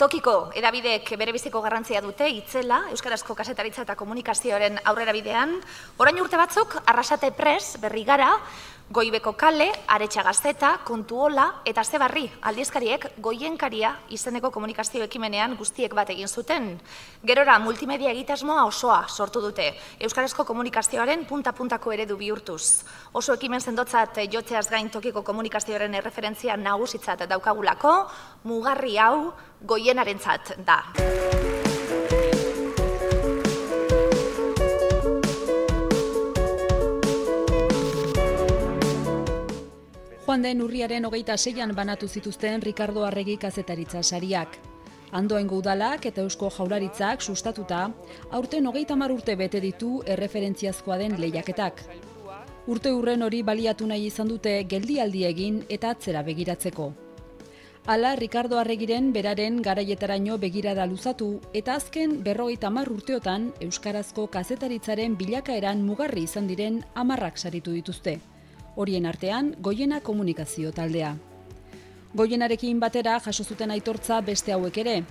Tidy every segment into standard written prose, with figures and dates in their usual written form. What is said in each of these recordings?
Tokiko edabideek berebiziko garrantzia dute itzela, euskarazko kazetaritza eta komunikazioaren aurrera bidean. Orain urte batzuk, Arrasate Press, Berrigara, Goibeko Kale, Aretxa Gazteta, Kontuola eta Zebarri aldizkariek Goienkaria izeneko komunikazio ekimenean guztiek bat egin zuten. Gerora multimedia egitasmoa osoa sortu dute, euskarazko komunikazioaren punta-puntako eredu bihurtuz. Oso ekimen sendotzat jotzeaz gain tokiko komunikazioaren erreferentzia nagusitzat daukagulako, mugarri hau Goienarentzat da. Joan den urriaren 26an banatu zituzten Rikardo Arregi kazetaritza sariak. Andoaingo udalak eta Eusko Jaurlaritzak sustatuta, aurten 30 urte bete ditu erreferentziazkoa den lehiaketak. Urte hurren hori baliatu nahi izan dute geldialdi egin eta atzera begiratzeko. Hala, Rikardo Arregiren beraren garaietaraino begirada luzatu eta azken 50 urteotan euskarazko kazetaritzaren bilakaeran mugarri izan diren 10 saritu dituzte. Horien artean, Goiena komunikazio taldea. Goienarekin batera jaso zuten aitortza beste hauek ere.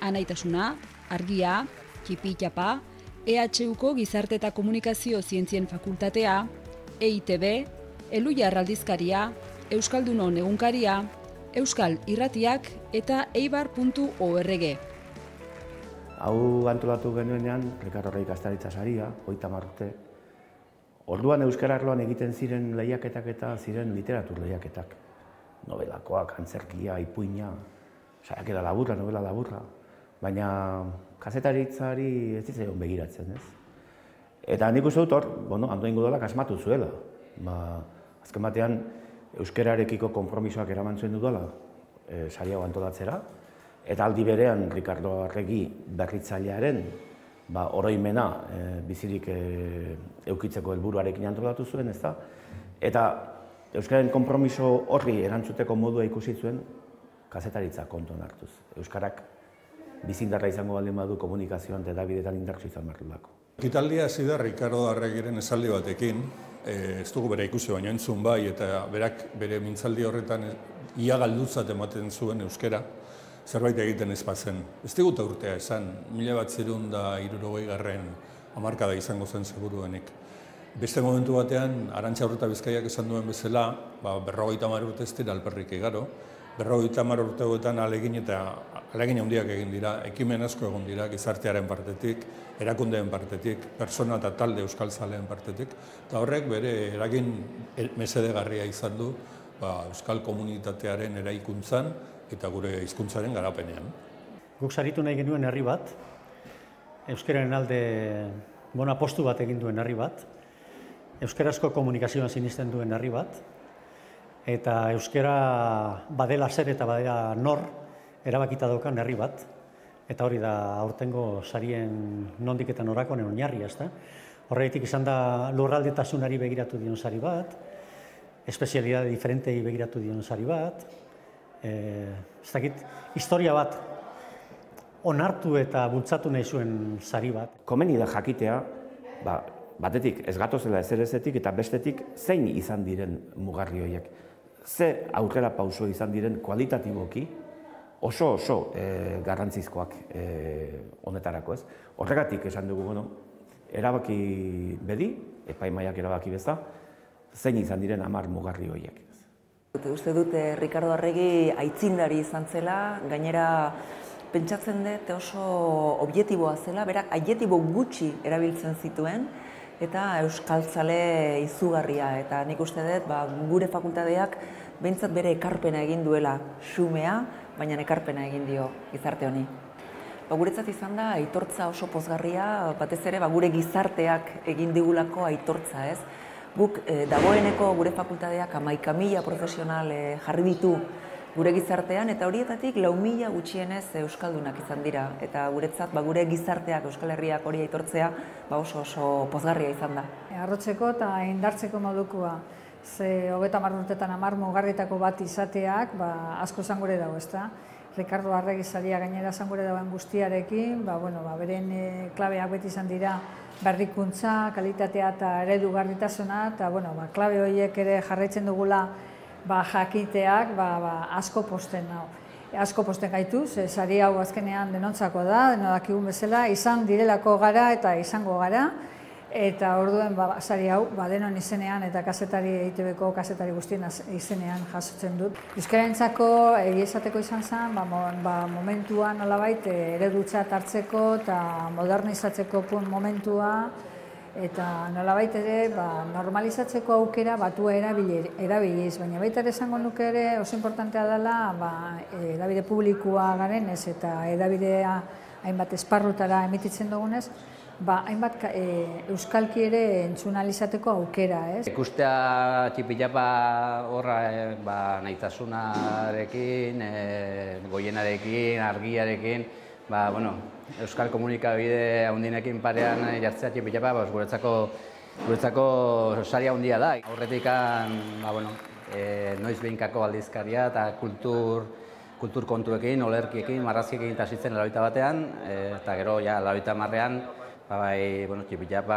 Anaitasuna, Argia, Txipi-Txapa, EHUko Gizarte eta Komunikazio Zientzien Fakultatea, EITB, Eluiar aldizkaria, Euskaldunon egunkaria, Euskal Irratiak eta eibar.org. Hau antolatu genuenean, Rikardo Arregi kazetaritza saria, 30 urte. Orduan euskara arloan egiten ziren lehiaketak eta ziren literatur lehiaketak. Nobelakoak, antzerkia, ipuina, saiakera laburra, novela laburra. Baina kazetaritzari ez zitzaion begiratzen, ez? Eta nik uste dut hor, Andoaingo udalak asmatu zuela. Azken batean, euskararekiko konpromisoak eraman zuen dudala sari hau antolatzera. Eta aldi berean, Rikardo Arregi berritzailearen oroimena bizirik eukitzeko helburuarekin antolatu zuen, ezta? Eta euskararen konpromiso horri erantzuteko modua ikusi zuen kazetaritza kontuan hartuz. Euskarak bizindarra izango baldin badu komunikazioan eta edabideetan indartsu izan behar duelako. Ekitaldia hasi da Rikardo Arregiren esaldi batekin, ez dugu bere ikusi baina entzun bai, eta berak bere mintzaldi horretan ia galdutzat ematen zuen euskara, zerbait egiten ez bazen. Ez digute urtea esan, 1960 hamarkada izango zen seguruenik. Beste momentu batean, Arantxa Urreta Bizkaiak esan duen bezala, 50 urte ez dira alperrik igaro, 50 urteetan ahalegin eta ahalegin handiak egin dira, ekimen asko egon dira, gizartearen partetik, erakundeen partetik, pertsona eta talde euskalzaleen partetik, eta horrek bere eragin mesedegarria izan du euskal komunitatearen eraikuntzan eta gure hizkuntzaren garapenean. Guk saritu nahi genuen herri bat, euskararen alde apostu bat egin duen herri bat, euskarazko komunikazioan sinisten duen herri bat, eta euskara badela zer eta badela nor erabakita daukan herri bat, eta hori da aurtengo sarien nondik eta norakoen oinarria, ezta? Horregatik izan da lurraldetasunari begiratu dion sari bat, espezialidade diferentei begiratu dion sari bat, ez dakit, historia bat onartu eta bultzatu nahi zuen sari bat. Komeni da jakitea, batetik ez gatozela ezerezetik eta bestetik zein izan diren mugarri horiek. Ze aurrera pauso izan diren kualitatiboki oso garrantzizkoak honetarako, ez? Horregatik esan dugu, erabaki bedi, epaimaiak erabaki beza, zein izan diren 10 mugarri horiek. Uste dute Rikardo Arregi aitzindari izan zela, gainera pentsatzen dut oso objektiboa zela, berak adjektibo gutxi erabiltzen zituen, eta euskaltzale izugarria. Eta nik uste dut gure fakultateak behintzat bere ekarpena egin duela xumea, baina ekarpena egin dio gizarte honi. Guretzat izan da aitortza oso pozgarria, batez ere gure gizarteak egin digulako aitortza, ez? Guk dagoeneko gure fakultateak 11.000 profesional jarri ditu gure gizartean, eta horietatik 4.000 gutxienez euskaldunak izan dira. Eta guretzat gure gizarteak, Euskal Herriak hori aitortzea oso pozgarria izan da. Arrotzeko eta indartzeko modukoa. Ze 30 urtetan 10 mugarritako bat izateak asko zangure dago, ezta? Rikardo Arregi saria gainera zangure dagoen guztiarekin, beren klabeak beti izan dira berrikuntza, kalitatea eta eredugarritasuna, eta klabe horiek ere jarraitzen dugula jakiteak asko posten nau. asko posten gaitu, sari hau azkenean denontzako da, denadakigun bezala, izan direlako gara eta izango gara, eta orduen sari hau denon izenean eta EITBko kazetari guztien izenean jasotzen dut. Euskararentzako egia esateko izan zen, momentuan nolabait eredutzat hartzeko eta modernizatzeko momentua, eta nolabait ere normalizatzeko aukera batua erabiliz, baina baita ere esango nuke ere oso importantea dela edabide publikoa garenez eta edabidea hainbat esparrutara emititzen dugunez, hainbat euskalki ere entzunalizateko aukera, ez? Ikustea txipilapa horra nahitasunarekin, goienarekin, argiarekin, euskal komunikabide handinekin parean jartzea txipilapa guretzako sari handia da. Aurretik noiz behinkako aldizkaria eta kultur kontuekin, olerkiekin, marrazkiekin tasitzen 81 eta gero 80ean txipilapa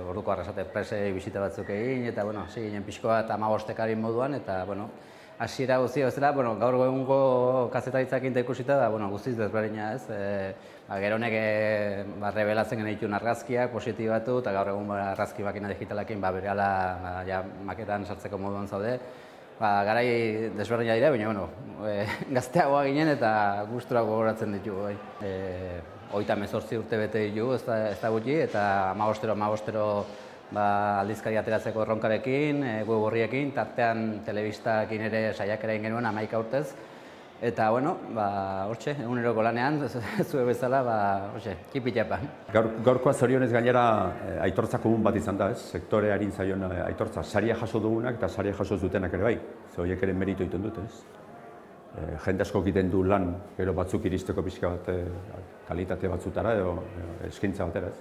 orduko Arrasate Press bisita batzuk egin eta hasi ginen pixko bat 15 moduan eta hasiera guztia bezala, gaur egungo kazetaritzakin ikusita da guztiz desberdina, ez? Gero honek rebelatzen genituen argazkiak positibatu eta gaur egun argazki makina digitalakin berehala maketan sartzeko moduan zaude. Garai desberdina dira, baina gazteagoa ginen eta gustura gogoratzen ditugu. 38 urte bete ditugu, ez da gutxi, eta 15 aldizkari ateratzeko erronkarekin, web horriekin, tartean telebistakin ere saiakera egin genuen 11 urtez. Eta, hortxe, eguneroko lanean, zue bezala, txipitxapa. Gaurkoa zorionez gainera aitortza komun bat izan da, ez? Sektorearin zaion aitortza. Saria jaso dugunak eta saria jaso dutenak ere bai. Horiek ere meritu egiten dute, ez? Jende asko egiten du lan, gero batzuk iristeko pixka bat kalitate batzutara edo eskaintza batera, ez?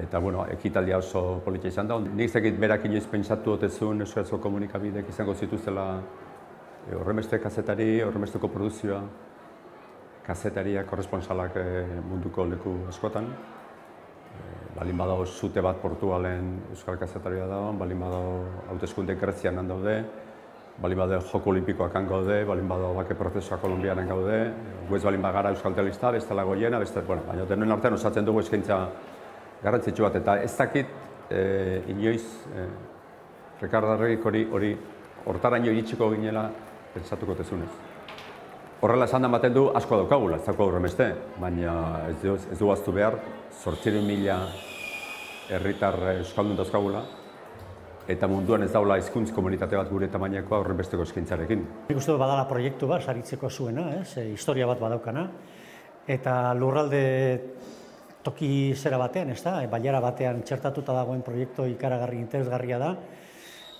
Eta, ekitaldia oso politia izan da. Nik zekit berak inoiz pentsatu otezun euskarazko komunikabidek izango zituztela horrenbeste kazetari, horrenbesteko produzioa, kazetariak, korresponsalak munduko leku askotan. Balin badago zute bat Portugalen euskal kazetaria dago, balin badago hauteskunde Grezian han daude, balin badago Joko Olimpikoak han gaude, balin badago bake prozesua Kolonbianen gaude, guez balin bagara euskal telebista, bestela goiena, baina denen artean osatzen dugu eskaintza garrantzitsu bat, eta ez dakit inoiz Rikardo Arregik hori hortaraino iritsiko ginela pentsatuko tezunez. Horrela esan da ematen du asko daukagula, ez daukagula horremeste, baina ez du aztu behar 800.000 herritar euskaldun dauzkagula, eta munduan ez daula hizkuntz komunitate bat gure tamainakoa horrenbesteko eskaintzarekin. Nik uste badala proiektu bat saritzeko zuena, historia bat badaukana, eta lurralde toki zera batean, bailara batean txertatuta dagoen proiektu ikaragarri interesgarria da,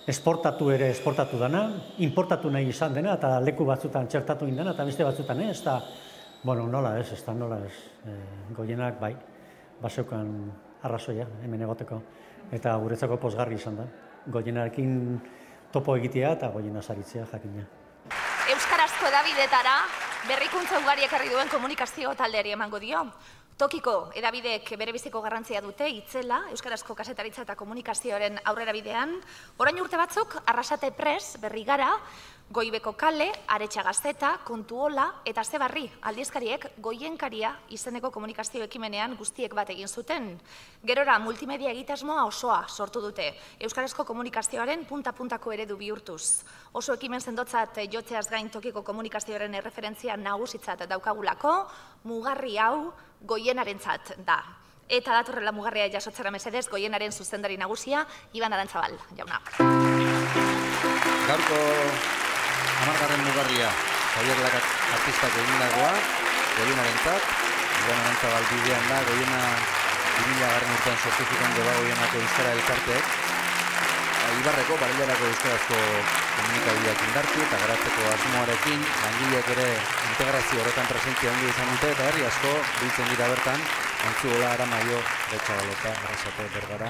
esportatu dana, importatu nahi izan dena, eta leku batzutan txertatu indena, eta beste batzutan ez, eta, nola ez, goienak bai, baseukan arrazoia, hemen egoteko, eta guretzako pozgarri izan da. Goienarekin topo egitea eta goiena saritzea jakina. Euskarazko edabidetara berrikuntza ugari ekarri duen komunikazio taldeari emango dio. Tokiko edabideek berebiziko garrantzia dute itzela, euskarazko kazetaritza eta komunikazioaren aurrera bidean. Orain urte batzuk, Arrasate Press, Berrigara, Goibeko Kale, Aretxa Gazteta, Kontuola eta Zebarri aldizkariek Goienkaria izeneko komunikazio ekimenean guztiek bat egin zuten. Gerora, multimedia egitasmoa osoa sortu dute, euskarazko komunikazioaren punta-puntako eredu bihurtuz. Oso ekimen sendotzat jotzeaz gain tokiko komunikazioaren erreferentzia nagusitzat daukagulako, mugarri hau Goienarentzat da. Eta datorrela mugarria jasotzera mesedez, Goienaren zuzendari nagusia, Iban Arantzabal, jauna. Gaurko 10. mugarria, Javier Larak artistak egindagoa, Goienarentzat, Iban Arantzabal bidean da, Goiena 2000 urtean sortu zuten Deba Goienako euskara elkarteek, Ibarreko, Barillarako euskarazko komunikabideak indartu eta garatzeko asmoarekin, langileak ere integrazio horretan presentzia handia izan dute eta herri asko biltzen dira bertan, Antzuola, Aramaio, Retxabaleta, Arrasate, Bergara,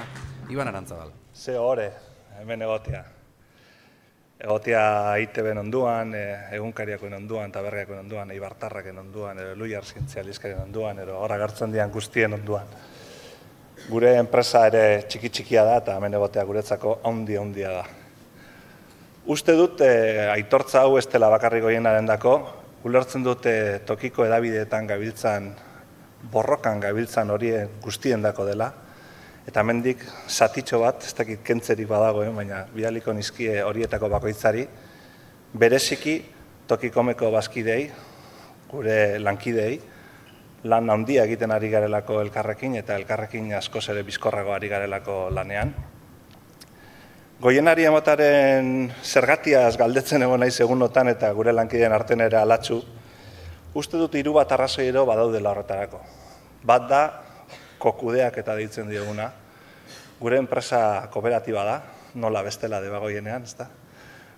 Iban Arantzabal. Ze hore, hemen egotea. Egotea ITB-en onduan, egunkariakoen onduan, taberriakoen onduan, Ibartarraken onduan, Lui Arzientzia Lizkarien onduan, horra gartzen dian guztien onduan. Gure enpresa ere txiki-txikia da eta hemen egotea guretzako handia da. Uste dut aitortza hau ez dela bakarrik Goienaren dako, ulertzen dute tokiko edabideetan gabiltzan, borrokan gabiltzan horien guztiendako dela, eta hemendik zatitxo bat, ez dakit kentzerik badagoen, baina bidaliko nizkie horietako bakoitzari, bereziki tokikomeko bazkidei, gure lankidei, lan handia egiten ari garelako elkarrekin, eta elkarrekin askoz ere bizkorrago ari garelako lanean. Goienari emotaren zergatiaz galdetzen egon naiz egunotan eta gure lankideen artean ere alatsu, uste dut 3 bat arrazoi ero badaudela horretarako. Bat da, kokudeak eta deitzen dioguna, gure enpresa kooperatiba da, nola bestela debagoienean, ez da?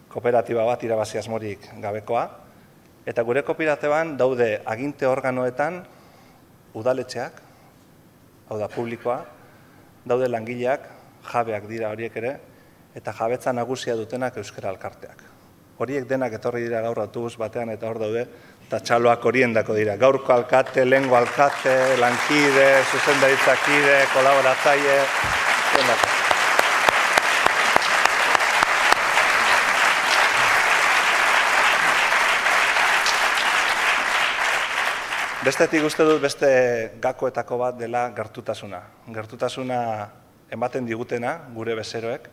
Kooperatiba bat irabazi asmorik gabekoa, eta gure kooperatiban daude aginte organoetan udaletxeak, hau da publikoa, daude langileak, jabeak dira horiek ere, eta jabetza nagusia dutenak euskara alkarteak. Horiek denak etorri dira gaur autobus batean eta hor daude, eta txaloak horiendako dira. Gaurko alkate, lehengo alkate, lankide, zuzendaritzakide, kolaboratzaile, zendako. Bestetik uste dut beste gakoetako bat dela gertutasuna. Gertutasuna ematen digutena gure bezeroek,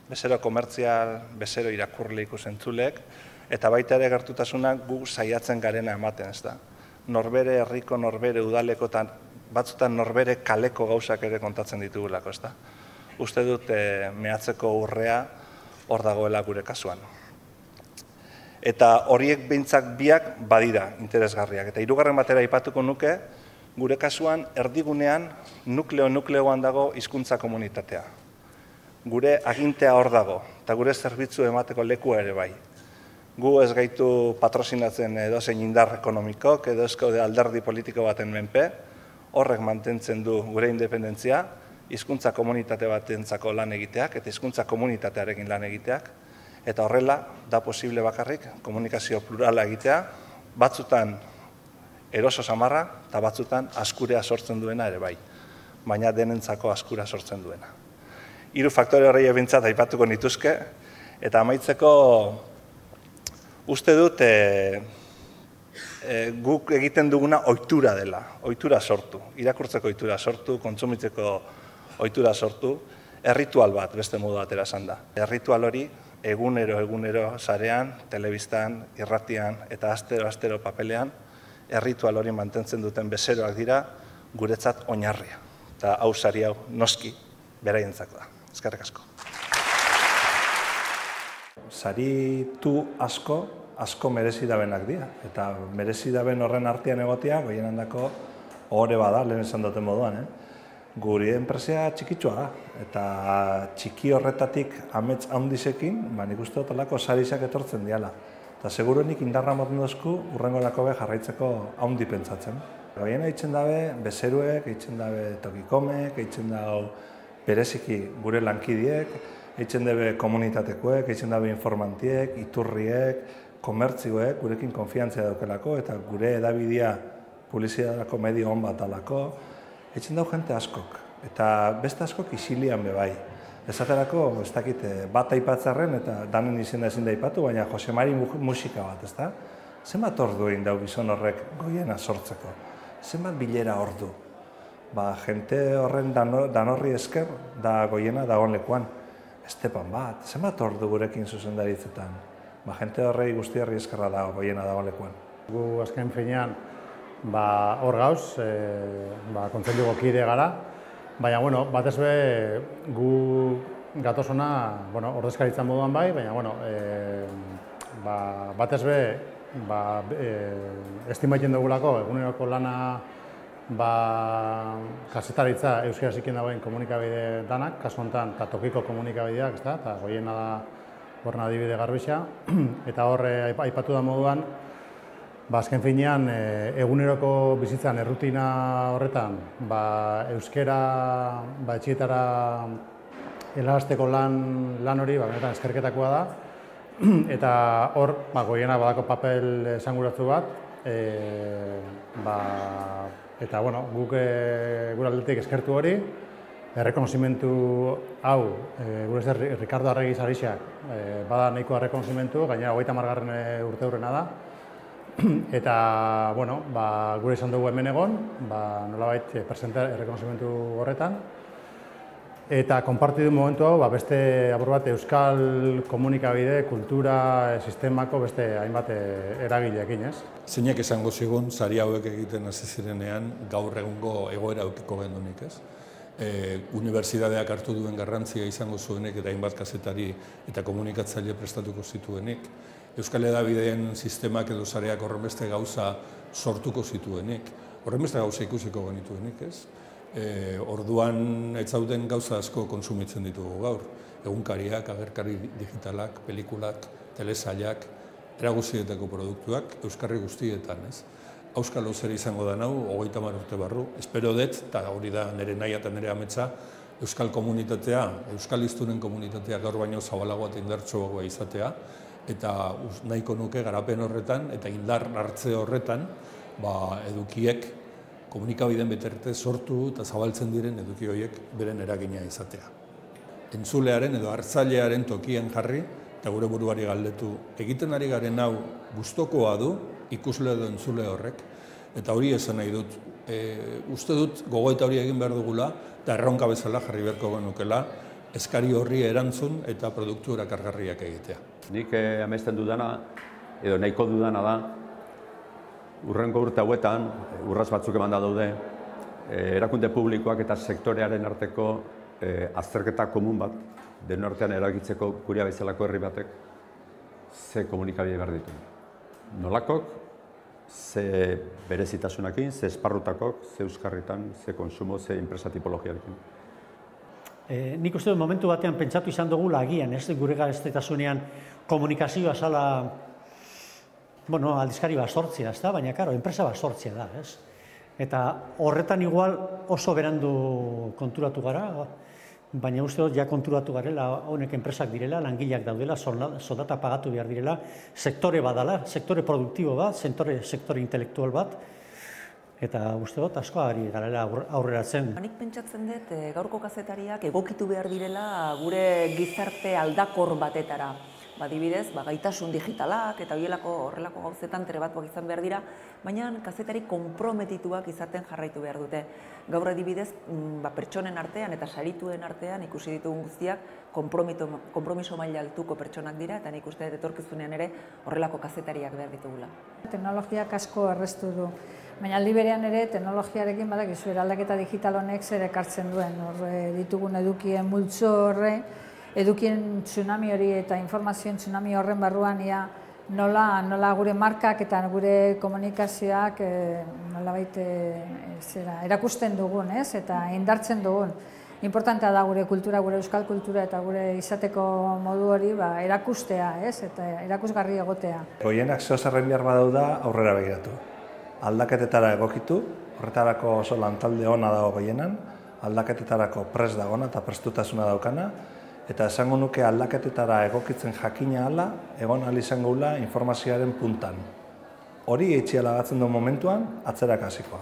bezero komertzial, bezero irakurle ikusentzulek, eta baita ere gertutasuna gu saiatzen garena ematen, ez da. Norbere herriko, norbere udaleko, eta batzutan norbere kaleko gauzak ere kontatzen ditugulako, ez da. Uste dut mehatzeko urrea hor dagoela gure kasuan. Eta horiek behintzak biak badira interesgarriak. Eta 3. batera aipatuko nuke, gure kasuan erdigunean nukleoan dago hizkuntza komunitatea. Gure agintea hor dago, eta gure zerbitzu emateko lekua ere bai. Gu ez gaitu patrozinatzen edozein indar ekonomikok, edo ezkaude alderdi politiko baten menpe, horrek mantentzen du gure independentzia, hizkuntza komunitate batentzako lan egiteak, eta hizkuntza komunitatearekin lan egiteak, eta horrela da posible bakarrik komunikazio plurala egitea, batzutan eroso samarra, eta batzutan askurea sortzen duena ere bai, baina denentzako askura sortzen duena. 3 faktore horrei ebintzat aipatuko nituzke, eta amaitzeko uste dut guk egiten duguna ohitura dela, ohitura sortu, irakurtzeko ohitura sortu, kontsumitzeko ohitura sortu, erritual bat, beste modu batera esan da. Erritual hori egunero sarean, telebistan, irratian eta astero papelean, erritual hori mantentzen duten bezeroak dira guretzat oinarria. Eta hau sari hau noski beraientzako da. Eskerrik asko. Saritu asko merezi dabenak dira. Eta merezi daben horren artean egotea, goien handako ohore bada, lehen esan duten moduan. Guri enpresia txikitsua da. Eta txiki horretatik amets handizekin, nik uste dut olako sarizak etortzen diala. Eta seguruenik indarra moten dozku, urrengorako jarraitzeko handi pentsatzen. Goien eitzen dabe, bezeruek, eitzen dabe tokikomek, eitzen dabe bereziki gure lankidiek, eitzen dabe komunitatekoek, eitzen dabe informantiek, iturriek, komertzioek, gurekin konfiantzia daukelako, eta gure edabidea publizitateko medio hon bat alako, eitzen dago jente askok, eta beste askok isilian bebai. Esaterako, ez dakit, bat aipatzarren, eta danen izena ezin da aipatu, baina Jose Mari musika bat, ez da? Zenbat ordu egin dau gizon horrek goiena sortzeko? Zenbat bilera ordu? Jente horren danorri esker da goiena dagoen lekuan. Estepan bat, zenbat ordu gurekin zuzendaritzetan? Jente horrei guztiarri eskerra da goiena dagoen lekuan. Gu azken finean, hor gauz, kontseiluko kide gara, baina, batez be, gu gatozona, ordezkaritzan moduan bai, baina, batez be, estimatzen dugulako, eguneroko lana kazetaritza euskaraz ikin dagoen komunikabide danak, kasu honetan, eta tokiko komunikabideak, eta goiena da horren adibide garbixa, eta horre aipatu da moduan, azken finean, eguneroko bizitzan errutina horretan, euskara etxietara helarazteko lan hori, benetan eskerketakoa da, eta hor, goiena badako papel esanguratsu bat, eta, guk gure aldetik eskertu hori, errekonozimentu hau, gure Ricardo Arregi Sarixak, bada nahiko errekonozimentu, gainera 30. urte hurrena da, Eta, bueno, gure izan dugu hemen egon, nolabait errekonozimentu horretan. Eta konpartidu momentu hau, beste apur bat euskal komunikabide, kultura, sistemako beste hainbat eragileekin, ez? Zeinak esango zigun, sari hauek egiten hasi zirenean, gaur egungo egoera aukiko gendunik, ez? Unibertsitateak hartu duen garrantzia izango zuenik eta hainbat kazetari eta komunikatzaile prestatuko zituenik. Euskal Hedabideen sistemak edo sareak horrenbeste gauza sortuko zituenik. Horrenbeste gauza ikusiko genituenik, ez? Orduan ez zauden gauza asko kontsumitzen ditugu gaur. Egunkariak, agerkari digitalak, pelikulak, telesailak, eraguzietako produktuak, euskarri guztietan, ez? Auskalo zer izango da nau, 30 urte barru. Espero dut, eta hori da nire nahi eta nire ametsa, euskal komunitatea, euskal hiztunen komunitatea gaur baino zabalagoa eta indartsuagoa izatea, eta nahiko nuke garapen horretan eta indar hartze horretan, edukiek komunikabideen betertez sortu eta zabaltzen diren eduki horiek beren eragina izatea. Entzulearen edo hartzailearen tokian jarri eta gure buruari galdetu egiten ari garen hau gustokoa du ikusle edo entzule horrek, eta hori esan nahi dut. Uste dut gogoeta hori egin behar dugula eta erronka bezala jarri beharko genukela eskari horri erantzun eta produktu erakargarriak egitea. Nik amesten dudana, edo nahiko dudana da, urrengo urte hauetan, urraz batzuk eman da daude, erakunde publikoak eta sektorearen arteko azterketa komun bat, den artean eragitzeko gurea bezalako herri batek, ze komunikabide behar ditu. Nolakok, ze berezitasunakin, ze esparrutakok, ze euskarritan, ze konsumo, ze enpresa tipologiarekin. Nik uste dut momentu batean pentsatu izan dugula agian, ez gure gaztetasunean komunikazioa zala, aldizkari bat sortzea, ez da? Baina, karo, enpresa bat sortzea da, ez? Eta horretan igual oso berandu konturatu gara, baina uste dut ja konturatu garela, honek enpresak direla, langileak daudela, soldata pagatu behar direla, sektore badala, sektore produktibo bat, sektore intelektual bat, eta uste dut asko ari garela aurreratzen. Nik pentsatzen dut gaurko kazetariak egokitu behar direla gure gizarte aldakor batetara. Adibidez, gaitasun digitalak eta horrelako gauzetan trebatkoak izan behar dira, baina kazetari konprometituak izaten jarraitu behar dute. Gaur adibidez, pertsonen artean eta sarituen artean ikusi ditugun guztiak konpromiso maila altuko pertsonak dira, eta nik uste etorkizunean ere horrelako kazetariak behar ditugula. Teknologiak asko erraztu du, baina aldi berean ere teknologiarekin badakizu eraldaketa digital honek zer ekartzen duen. Ditugun edukien multzo horre, edukien tsunami hori eta informazioen tsunami horren barruan nola gure markak eta gure komunikazioak nolabait erakusten dugun, eta indartzen dugun. Importantea da gure kultura, gure euskal kultura eta gure izateko modu hori erakustea, eta erakusgarri egotea. Goienak zehozerren behar badauda aurrera begiratu. Aldaketetara egokitu, horretarako oso lantalde ona dago goienan, aldaketetarako prest dagona eta prestutasuna daukana, eta esango nuke aldaketetara egokitzen jakina ala, egon ahal izango gula informazioaren puntan. Hori eitxiala batzen duen momentuan, atzerak hasikoa.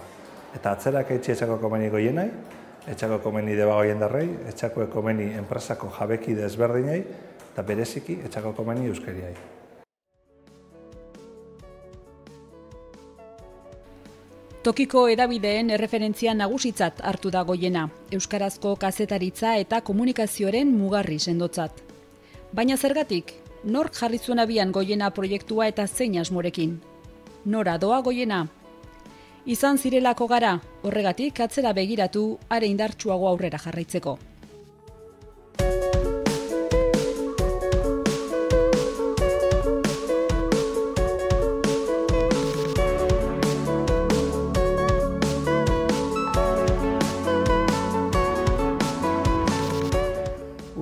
Eta atzerak eitxi etxako komeni goienai, etxako komeni debagoien darrei, etxako komeni enpresako jabeki desberdinei, eta bereziki etxako komeni euskariai. Tokiko hedabideen erreferentzia nagusitzat hartu da Goiena, euskarazko kazetaritza eta komunikazioaren mugarri sendotzat. Baina zergatik, nork jarri zuen abian Goiena proiektua eta zein asmorekin? Nora doa Goiena? Izan zirelako gara, horregatik atzera begiratu, are indartsuago aurrera jarraitzeko.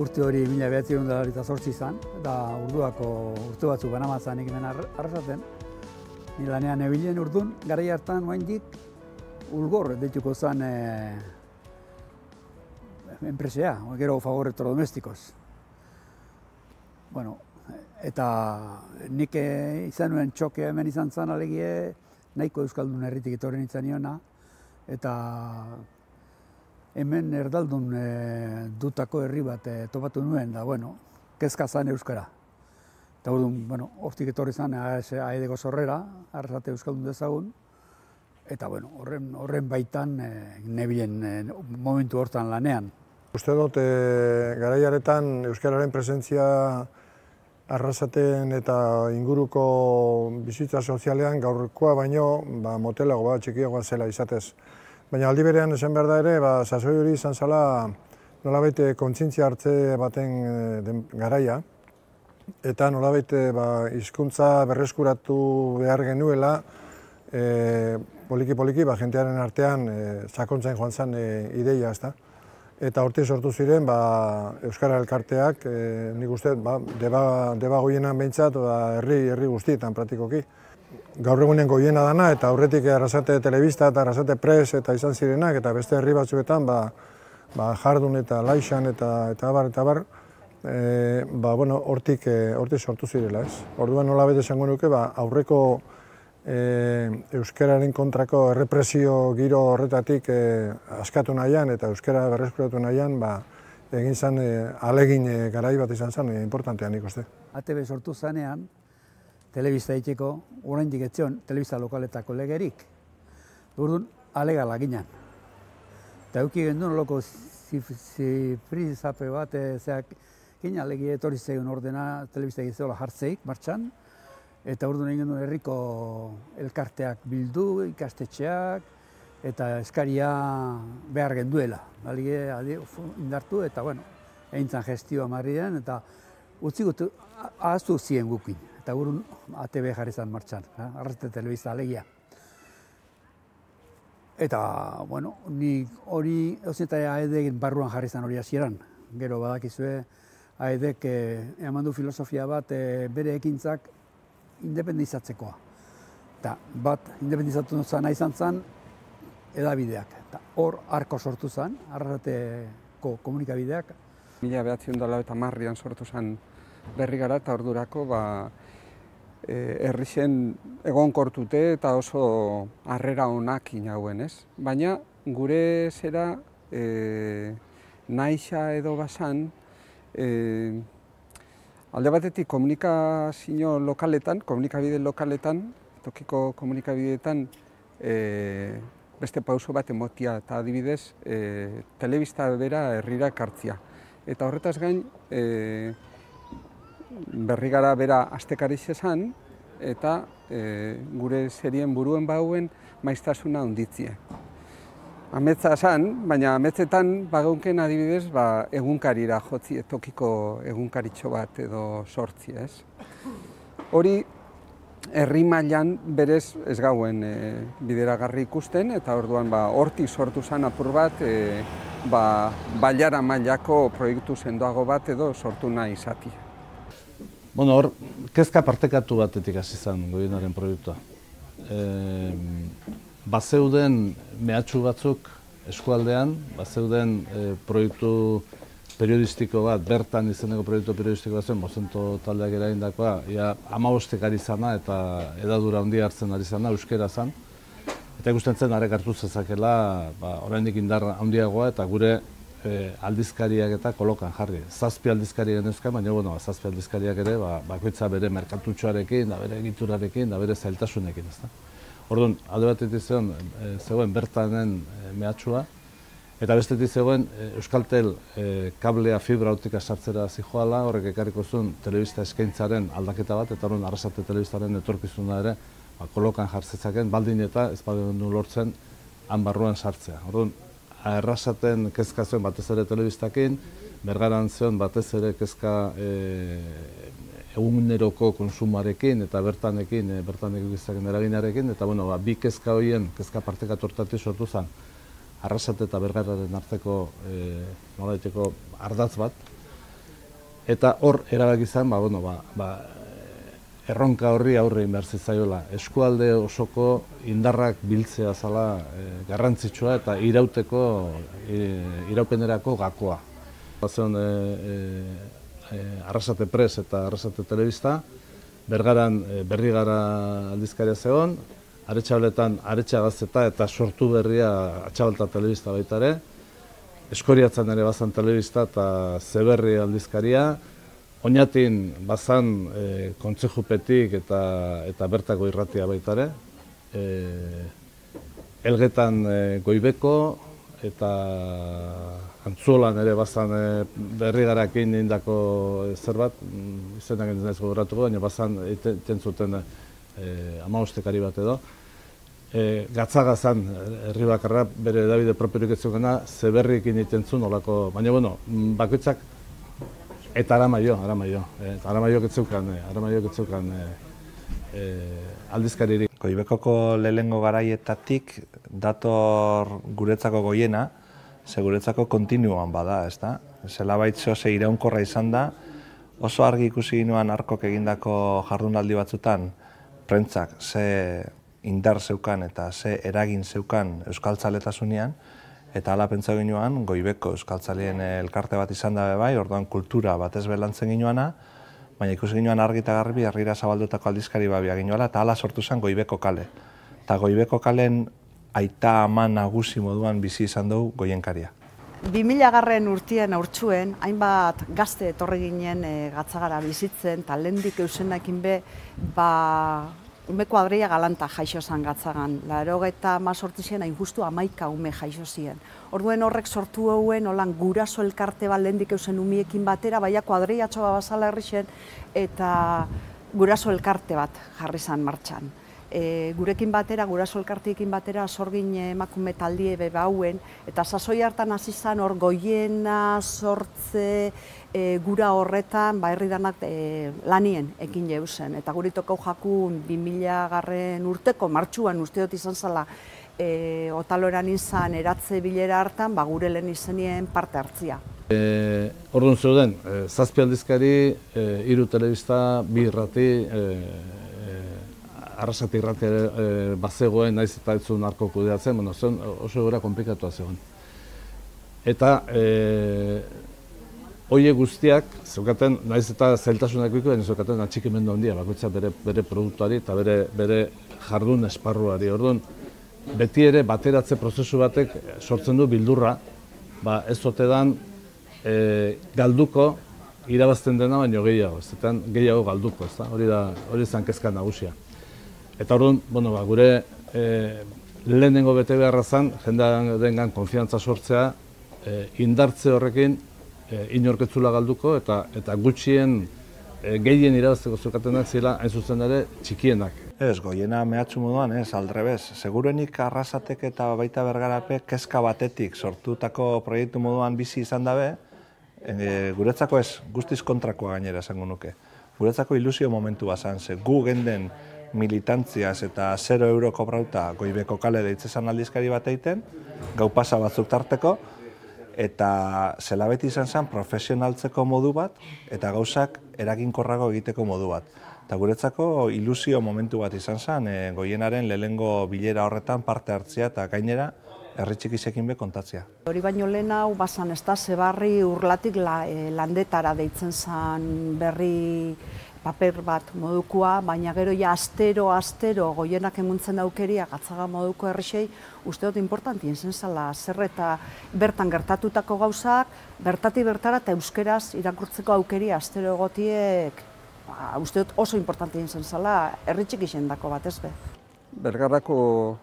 Urte hori 1998 izan, eta urte batzuk banamatzan ekimen arrasaten. Ni lanean ebilen urdun, garai hartan oaindik ulgor deituko zen enpresea, gero Fagor Electrodomésticos. Bueno, eta nik izan nuen txoke hemen izan zen alegie, nahiko euskaldun herritik etorri nintzen niona, eta hemen erdaldun dutako herri bat topatu nuen, da, bueno, kezka zen euskara. Eta bueno, hortik etorri zen AED-ko sorrera, Arrasate Euskaldun dezagun, eta bueno, horren baitan nebilen momentu hortan lanean. Uste dut, garaiaretan euskararen presentzia Arrasaten eta inguruko bizitza sozialean gaurkoa baino motelago bat, txikiagoa zela izatez. Baina aldi berean esan behar da ere, sasoi hori izan zela nolabait kontzientzia hartze baten garaia, eta nolabait hizkuntza berreskuratu behar genuela, poliki-poliki jentearen artean sakontzen joan zen ideia, ezta. Eta hortik sortu ziren Euskara Elkarteak, nik uste, deba goienan behintzat, herri guztietan praktikoki. Gaur egunen goiena dana, eta aurretik Arrasate Telebista eta Arrasate Press eta izan zirenak, eta beste herri batzuetan Jardun eta Laixan eta abar, hortik sortu zirela, ez. Orduan nolabait esango nuke, aurreko euskararen kontrako errepresio giro horretatik askatu nahian eta euskara berreskuratu nahian, egin zen ahalegin garai bat izan zen, importantea nik uste. ATB sortu zanean, telebista egiteko, oraindik ez zion telebista lokaletako legerik. Orduan, alegala ginen. Eta euki gendun loko zifrizape bat, ginen alegi etorri zeigun ordena telebista egitzeola jartzeik, martxan, eta orduan egin genuen herriko elkarteak bildu, ikastetxeak, eta eskaria behar genduela. Indartu eta, egin zen gestioa marrian, eta utzi gutu, ahaztu ziren gukin. Eta gurun ATB jarri zen martxan, Arrasate Telebista alegia. Eta, nik hori, eta AED-egin barruan jarri zen hori hasieran. Gero badakizue, AED-ek eman du filosofia bat bere ekintzak independizatzekoa. Eta independizatu nahi izan zen edabideak. Eta hor arko sortu zen, Arrasateko komunikabideak. 1990an sortu zen Berri Gara eta ordurako herrixen egonkortute eta oso harrera onak inauen, ez? Baina gure zera naixa edo basan alde batetik komunikazio lokaletan, komunikabide lokaletan, tokiko komunikabideetan beste pauso bat emotia eta adibidez telebista bera herrira ekartzia. Eta horretaz gain Berri Gara bera astekariz esan eta gure zerien buruen bauen maiztasuna onditzie. Ametza esan, baina ametzetan bageunken adibidez egunkarira jotzi, tokiko egunkaritxo bat edo sortzi, ez? Hori herri mailan berez ez gauen bideragarri ikusten eta orduan hortik sortu zen apur bat bailara mailako proiektu sendoago bat edo sortu nahi izati. Hor, kezka partekatu batetik hasi zen Goienaren proiektua. Bazeuden mehatxu batzuk eskualdean, bazeuden proiektu periodistiko bat, bertan izeneko proiektu periodistiko bat zen, Mozento taldeak eragindakoa, 15 ari zana eta edadura handia hartzen ari zana, euskera zen. Eta ikusten zen arek hartu zezakela, oraindik indar handiagoa eta gure aldizkariak eta kolokan jarri. 7 aldizkari genezka, baina 7 aldizkariak ere bakoitza bere merkatutxoarekin, bere egiturarekin, bere zailtasunekin. Orduan, alde batetik zegoen bertanen mehatxua, eta bestetik zegoen Euskaltel kablea fibra optika sartzera zijoala, horrek ekarriko zuen telebista eskaintzaren aldaketa bat, eta horren Arrasate Telebistaren etorkizuna ere kolokan jartzezaken, baldin eta ez badendu lortzen han barruan sartzea. Orduan, Arrasaten kezka zuen batez ere telebistakin, Bergaran zuen batez ere kezka eguneroko konsumarekin eta bertanekin izaken eraginarekin, eta bi kezka horien, kezka partekatu hortatik sortu zen, Arrasate eta Bergararen arteko nolaiteko ardatz bat, eta hor erabaki zen, erronka horri aurre behar zitzaiola. Eskualde osoko indarrak biltzea zala garrantzitsua eta iraupenerako gakoa. Bazen Arrasate Press eta Arrasate Telebista, Bergaran Berri Gara aldizkaria zegoen, Aretxabaletan Aretxa Gazeta eta sortu berria Atxabalta Telebista baita ere, Eskoriatzan ere bazan telebista eta Zeberri aldizkaria, Oñatin bazan kontzejupetik eta bertako irratia baitare. Elgetan Goibeko eta Antzuolan ere bazan Berrigarakin indako zerbait, izenak entzen ez gogoratuko, baina bazan egiten zuten 15 bat edo. Gatzaga zan, herri bakarra, bere edabide propiorik ez zukena, zeberrikin egiten zuen olako, baina bueno, bakoitzak eta Aramaio etzeukan aldizkaririk. Goibekoko lehengo garaietatik dator guretzako goiena, ze guretzako kontinuan bada, ezta? Zelabait zoze iraunkorra izan da, oso argi ikusi ginoan arkok egindako jardunaldi batzutan, prentzak ze indar zeukan eta ze eragin zeukan euskaltzaletasunean, eta hala pentsa ginoan, Goibeko euskaltzaleen elkarte bat izan da bai, orduan kultura batez belantzen ginoana, baina ikusi ginoan argi eta garbi herrira zabaldutako aldizkari babia ginoala, eta hala sortu zen Goibeko kale. Eta Goibeko kalen aita ama nagusi moduan bizi izan dugu goienkaria. 2000 urtean aurtsuen, hainbat gazte etorri ginen Gatzagara bizitzen, eta lehendik eusenakin be, ume kuadrilla galanta jaixo zen Gatzagan. 98 hain justu 11 ume jaixo ziren. Orduen horrek sortu hauen, holan guraso elkarte bat lehendik eusen umiekin batera, baina kuadrillatxo bat bazala herrixen, eta guraso elkarte bat jarri zen martxan. Gurekin batera, guraso elkartiekin batera, sorgin emakume taldie beba hauen, eta sasoi hartan hasi zen hor goiena sortze gura horretan, herri danak lanien ekin jeuzen. Eta guri tokau jakun 2000 urteko martxuan uste dut izan zela Otaloeran izan eratze bilera hartan, gure lehen izenien parte hartzia. Orduan zeuden, 7 aldizkari, 3 telebista, 2 irrati, Arrasate irratia bazegoen, naiz eta ez zuen arko kudeatzen, oso gora komplikatua zegoen. Eta horiek guztiak, zeukaten, naiz eta zailtasunak ikusten, zeukaten atxikimendu handia, bakoitza bere produktuari eta bere jardun esparruari. Orduan, beti ere bateratze prozesu batek sortzen du bildurra, ez otedan galduko irabazten dena baino gehiago, ez gehiago galduko, hori zen kezka nagusia. Eta orduan, gure lehenengo bete beharra zen, jendean dengan konfiantza sortzea, indartze horrekin inorketzula galduko eta gutxien gehien irabazteko zukatenak zela hain zuzen ere txikienak. Ez, goiena mehatxu moduan, ez, aldrebez. Seguruenik Arrasatek eta baita Bergarape kezka batetik sortutako proiektu moduan bizi izan dabe, guretzako ez, guztiz kontrakoa gainera esango nuke. Guretzako ilusio momentu bazan, ze gu genden militantziaz eta 0 euro kobrauta Goibeko kale deitzezan aldizkari bat egiten, gau pasa batzuk tarteko, eta zela beti izan zen profesionaltzeko modu bat, eta gauzak eraginkorrago egiteko modu bat. Eta guretzako ilusio momentu bat izan zen, goienaren lehengo bilera horretan parte hartzea eta gainera herri txikisekin be kontatzea. Hori baino lehen hau bazan ez da, Zebarri Urlatik landetara deitzen zen berri paper bat modukua, baina gero ja astero goienak emuntzen daukeria Gatzaga moduko herrixei, uste dut importantien zen zela, zer eta bertan gertatutako gauzak, bertatik bertara eta euskeraz irakurtzeko aukeria astero egotiek, uste dut oso importantien zen zela, herri txikixendako bat ez be. Bergarako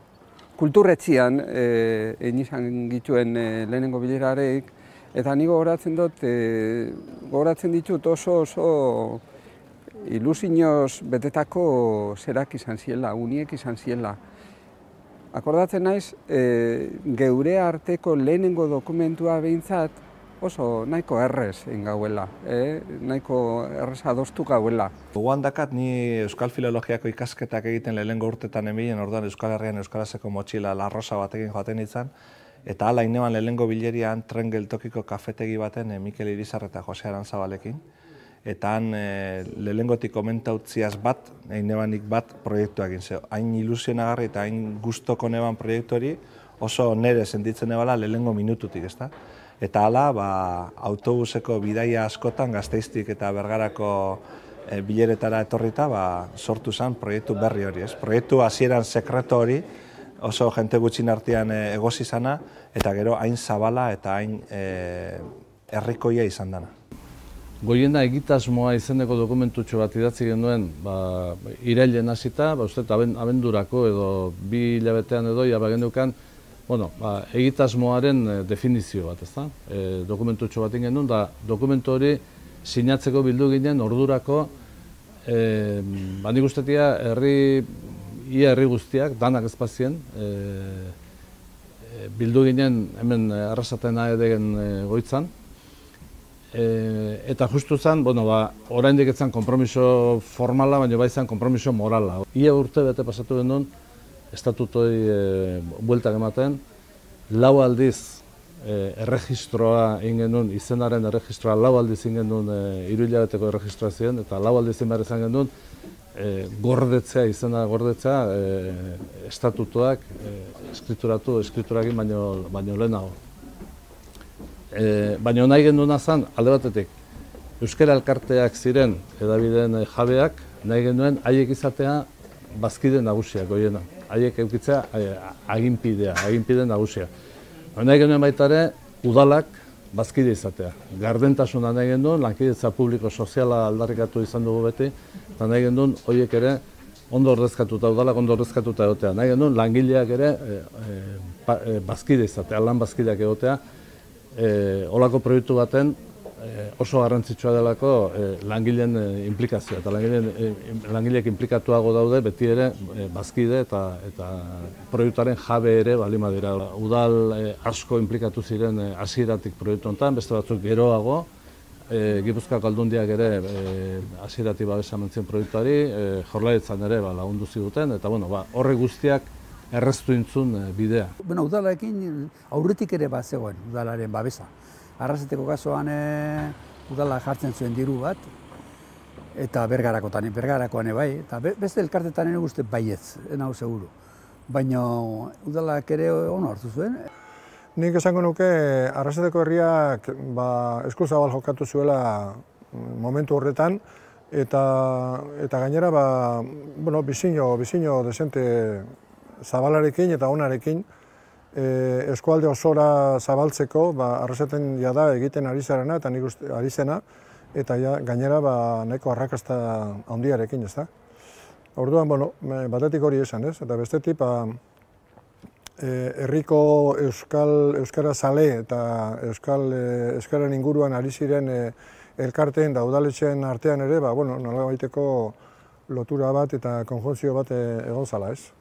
kulturretzian egin izan gituen lehenengo bilerareik, eta ni gogoratzen ditut oso ilusioz betetako zerak izan ziela, uniek izan ziela. Akordatzen naiz, geure arteko lehenengo dokumentua behintzat oso nahiko errez egin gauela, nahiko errez adostu gauela. Gogoan dakat ni Euskal Filologiako ikasketak egiten lehenengo urtetan emilen, orduan Euskal Herrian Euskarazeko motxila larrosa batekin joaten izan, eta hala ineban lehenengo bilerian tren geltokiko kafetegi baten Mikel Irizar eta Jose Arantzabalekin. Eta han lehenengotik komentautziaz bat, nebanik bat proiektua egin zeo. Hain ilusionagarri eta hain gustoko neban proiektu hori oso nere sentitzen nebala lehenengo minututik, ezta? Eta hala, autobuseko bidaia askotan Gasteiztik eta Bergarako bileretara etorrita sortu zen proiektu berri hori, ez? Proiektu hasieran sekreto hori oso jente gutxin artean egosi zana, eta gero hain zabala eta hain herrikoia izan dana. Goiena egitasmoa izeneko dokumentutxo bat idatzi genuen irailen hasita, uste abendurako edo 2 hilabetean edo bagendukan egitasmoaren definizio bat, ezta? Dokumentutxo bat genuen, da dokumentu hori sinatzeko bildu ginen ordurako nik ustetia herri guztiak, danak ezpazien, bildu ginen hemen Arrasaten AED-en goitzan, eta justu zen, oraindik ez zen konpromiso formala, baina bai zen konpromiso morala. Ia urte bete pasatu genuen, estatutoi bueltak ematen, 4 aldiz erregistroa egin genuen, izenaren erregistroa 4 aldiz egin genuen 3 hilabeteko erregistroa ziren, eta 4 aldiz egin behar izan genuen, gordetzea, izena gordetzea, estatutuak eskriturekin baino lehenago. Baina nahi genduena zen, alde batetik, euskara elkarteak ziren hedabideen jabeak, nahi genuen haiek izatea bazkide nagusiak goiena. Haiek eukitzea aginpide nagusia. Nahi genuen baita ere, udalak bazkide izatea. Gardentasuna nahi genuen, lankidetza publiko soziala aldarrikatu izan dugu beti, eta nahi genuen horiek ere ondo ordezkatuta, udalak ondo ordezkatuta egotea. Nahi genuen langileak ere bazkide izatea, lan bazkideak egotea. Olako proiektu baten oso garrantzitsua delako langileen implikazioa, eta langileek implikatuago daude beti ere bazkide eta proiektuaren jabe ere balima dira. Udal asko implikatu ziren hasieratik proiektu honetan, beste batzuk geroago, Gipuzkoako Aldundiak ere hasieratik babesa eman zien proiektuari, Jaurlaritzan ere lagundu ziguten, eta horrek guztiak erreztu intzun bidea. Udalarekin aurretik ere bat zegoen, udalaren babesa. Arrasateko kasuan udala jartzen zuen diru bat, eta bergarakoan bai, eta beste elkartetan ere guzti baietz, enau seguru. Baina udalak ere ono hartu zuen. Nik esango nuke Arrasateko herriak eskuzabal jokatu zuela momentu horretan, eta gainera bizino desente zabalarekin eta onarekin eskualde osora zabaltzeko Arrasaten jada egiten ari zarena eta nik uste ari zena, eta gainera nahiko arrakasta handiarekin, ezta? Orduan, batetik hori esan, ez? Eta bestetik, herriko euskara zale eta euskararen inguruan ari ziren elkarteen da udaletxeen artean ere, nolabaiteko lotura bat eta konjunzio bat egon zala, ez?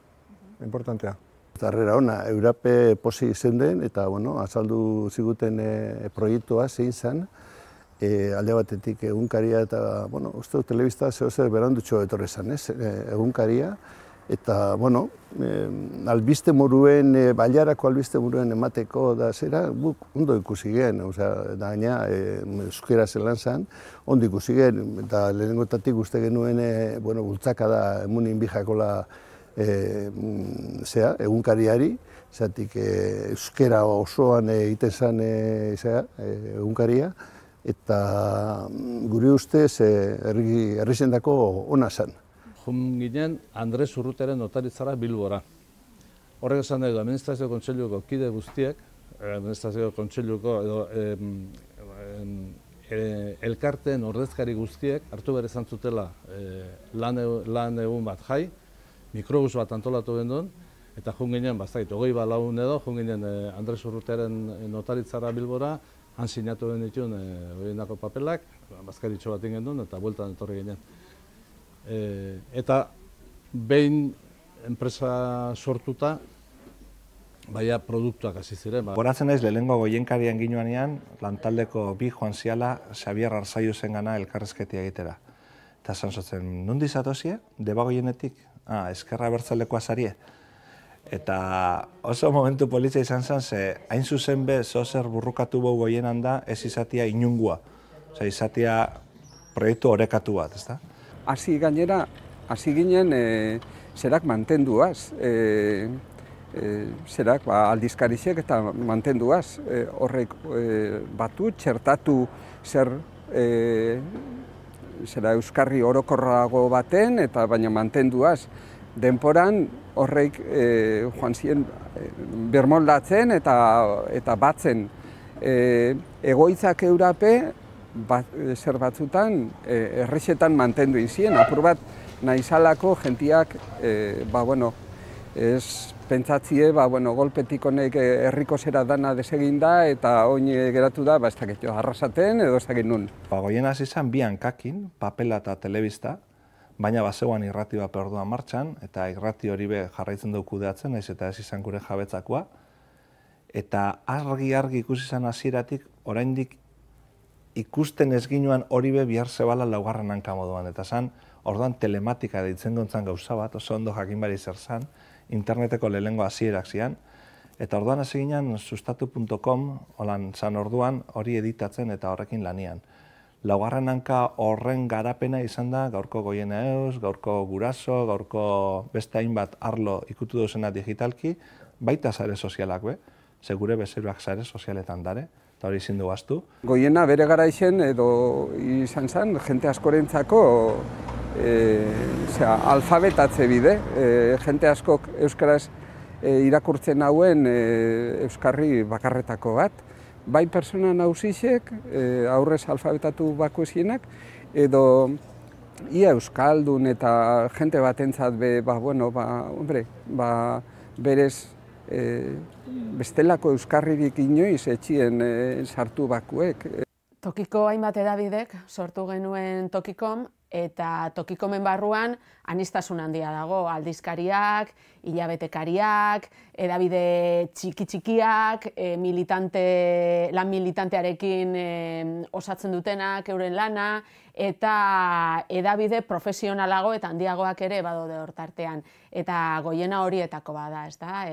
Importantea. Harrera ona, Eurape posi izen den, eta azaldu ziguten proiektua zein zen, alde batetik egunkaria eta, uste dut, telebista zehozer berandutxo etorre zen, egunkaria, eta, albiste moruen, bailarako albiste moruen emateko da zera, guk ondo ikusi gen, da gaina, euskera zelan zen, ondo ikusi gen, eta lehenengotatik uste genuen, bultzaka da emunin bijakola egunkariari, zatik euskera osoan egiten zen egunkaria, eta gure ustez herri zendako ona zen. Jun ginen Andres Urruteren notaritzara Bilbora. Horrek esan nahi du, administrazio kontseiluko kide guztiek, administrazio kontseiluko elkarteen ordezkari guztiek hartu behar izan zutela lan egun bat jai, mikrobus bat antolatu genuen, eta jun ginen, 24 edo, jun ginen Andres Urruteren notaritzara Bilbora, han sinatu genituen horienako papelak, bazkaritxo bat genuen, eta bueltan etorri ginen. Eta behin enpresa sortuta, baina produktuak hasi ziren. Goratzen naiz lehenengo goienkarian ginoanean, lantaldeko bi joan ziala Xabier Arzaiuzen gana elkarrezketia egitera. Eta esan zotzen, nundi zatozie? Debagoienetik? Eskerra Abertzalekoa zarie. Eta oso momentu politza izan zen, ze hain zuzen be, zozer burrukatu bau goienan da, ez izatea inungua. Izatea proiektu orekatu bat, ezta? Hasi ginen zerak mantenduaz. Zerak aldizkarizek eta mantenduaz. Horrek batu, txertatu zer euskarri orokorrago baten, eta baina mantenduaz. Denporan horrek joan ziren birmoldatzen eta batzen. Egoitzak Eurape zer batzutan errexetan mantendu izien, apur bat nahizalako jentiak, ez pentsatzie, golpetik honek herriko zera dana desegin da, eta oin geratu da, ez dakit jo, arrasaten edo ez dakit nun. Goien hasi izan bi hankakin, papela eta telebista, baina bazegoan irrati bat orduan martxan, eta irrati hori be jarraitzen dugu kudeatzen, naiz eta ez izan gure jabetzakoa. Eta argi ikusi izan hasieratik, oraindik ikusten ez ginoan hori be bihar zebala laugarren hanka moduan. Eta zan, orduan telematika deitzen gontzan gauza bat, oso ondo jakin bari zer zan, interneteko lehengo hasierak zian. Eta orduan hasi ginen sustatu.com, holan zan orduan hori editatzen eta horrekin lanian. Laugarren hanka horren garapena izan da gaurko Goien Eus, gaurko Guraso, gaurko beste hainbat arlo ikutu duzena digitalki, baita sare sozialak be, segure bezeroak sare sozialetan dare, eta hori izin du baztu. Goiena bere garaizen edo izan zen, jente askorentzako alfabetatze bide, jente askok euskaraz irakurtzen hauen euskarri bakarretako bat. Bai persona nausisek, aurrez alfabetatu bakoizienak, edo ia euskaldun eta jente batentzat berez bestelako euskarririk inoiz etxien sartu bakuek. Tokiko hainbat edabidek sortu genuen Tokikom, eta Tokikomen barruan aniztasun handia dago, aldizkariak, hilabetekariak, edabide txiki-txikiak, lan militantearekin osatzen dutenak euren lana, eta edabide profesionalago eta handiagoak ere badaude hortartean. Eta Goiena horietako bada, ezta?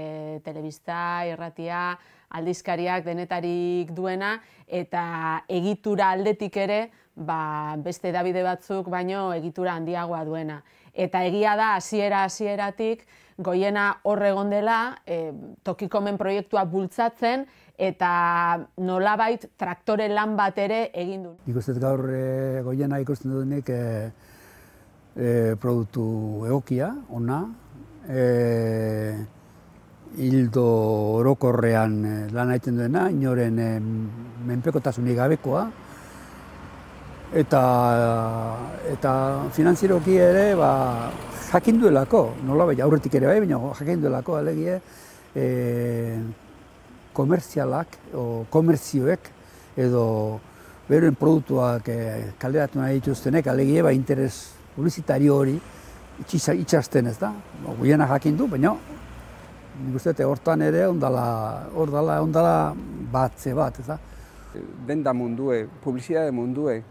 Telebista, irratia, aldizkariak denetarik duena, eta egitura aldetik ere, beste edabide batzuk baino egitura handiagoa duena. Eta egia da, hasieratik Goiena hor egon dela, Tokikomen proiektua bultzatzen, eta nolabait traktore lan bat ere egin du. Ikusten gaur Goiena ikusten duenik produktu egokia, ona, hildo orokorrean lan egiten duena, inoren menpekotasunik gabekoa, eta finanzieroki ere jakin duelako, nolabait aurretik ere bai, baina jakin duelako alegie komerzialak o komerzioek edo beren produktuak kaleratu nahi dituztenek alegie interes publizitario hori itxasten ez da. Goiena jakin du, baina nik uste hortan ere ondala batze bat, ez da. Denda mundue, publizitate mundue,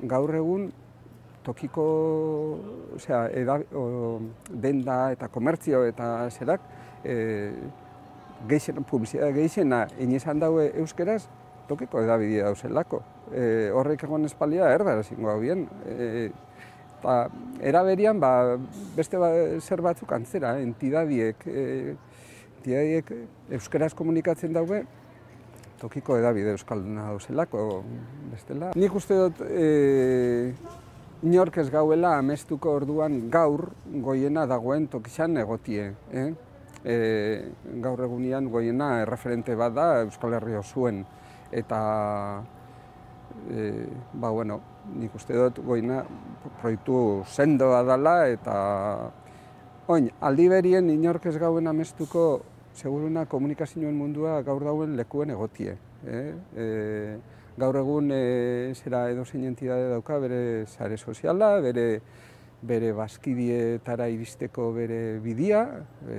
gaur egun tokiko denda eta komertzio eta zerak publizitate gehizena inizan daue euskeraz tokiko edabidea dauzelako. Horrek egon espalia erdarazingo hau bien. Era berian beste zer batzuk antzera, entidadiek euskeraz komunikatzen daue tokiko edabide euskalduna dauzelako bestela. Nik uste dut inork ez gauela amestuko orduan gaur Goiena dagoen tokizan egotie. Gaur egunean Goiena erreferente bat da Euskal Herria osoen. Eta nik uste dut Goiena proiektu sendoa dela eta aldi berien inork ez gauen amestuko seguruna komunikazioen mundua gaur dauen lekuen egotie. Gaur egun edozein entidade dauka bere sare soziala, bere bazkidietara iristeko bere bidia,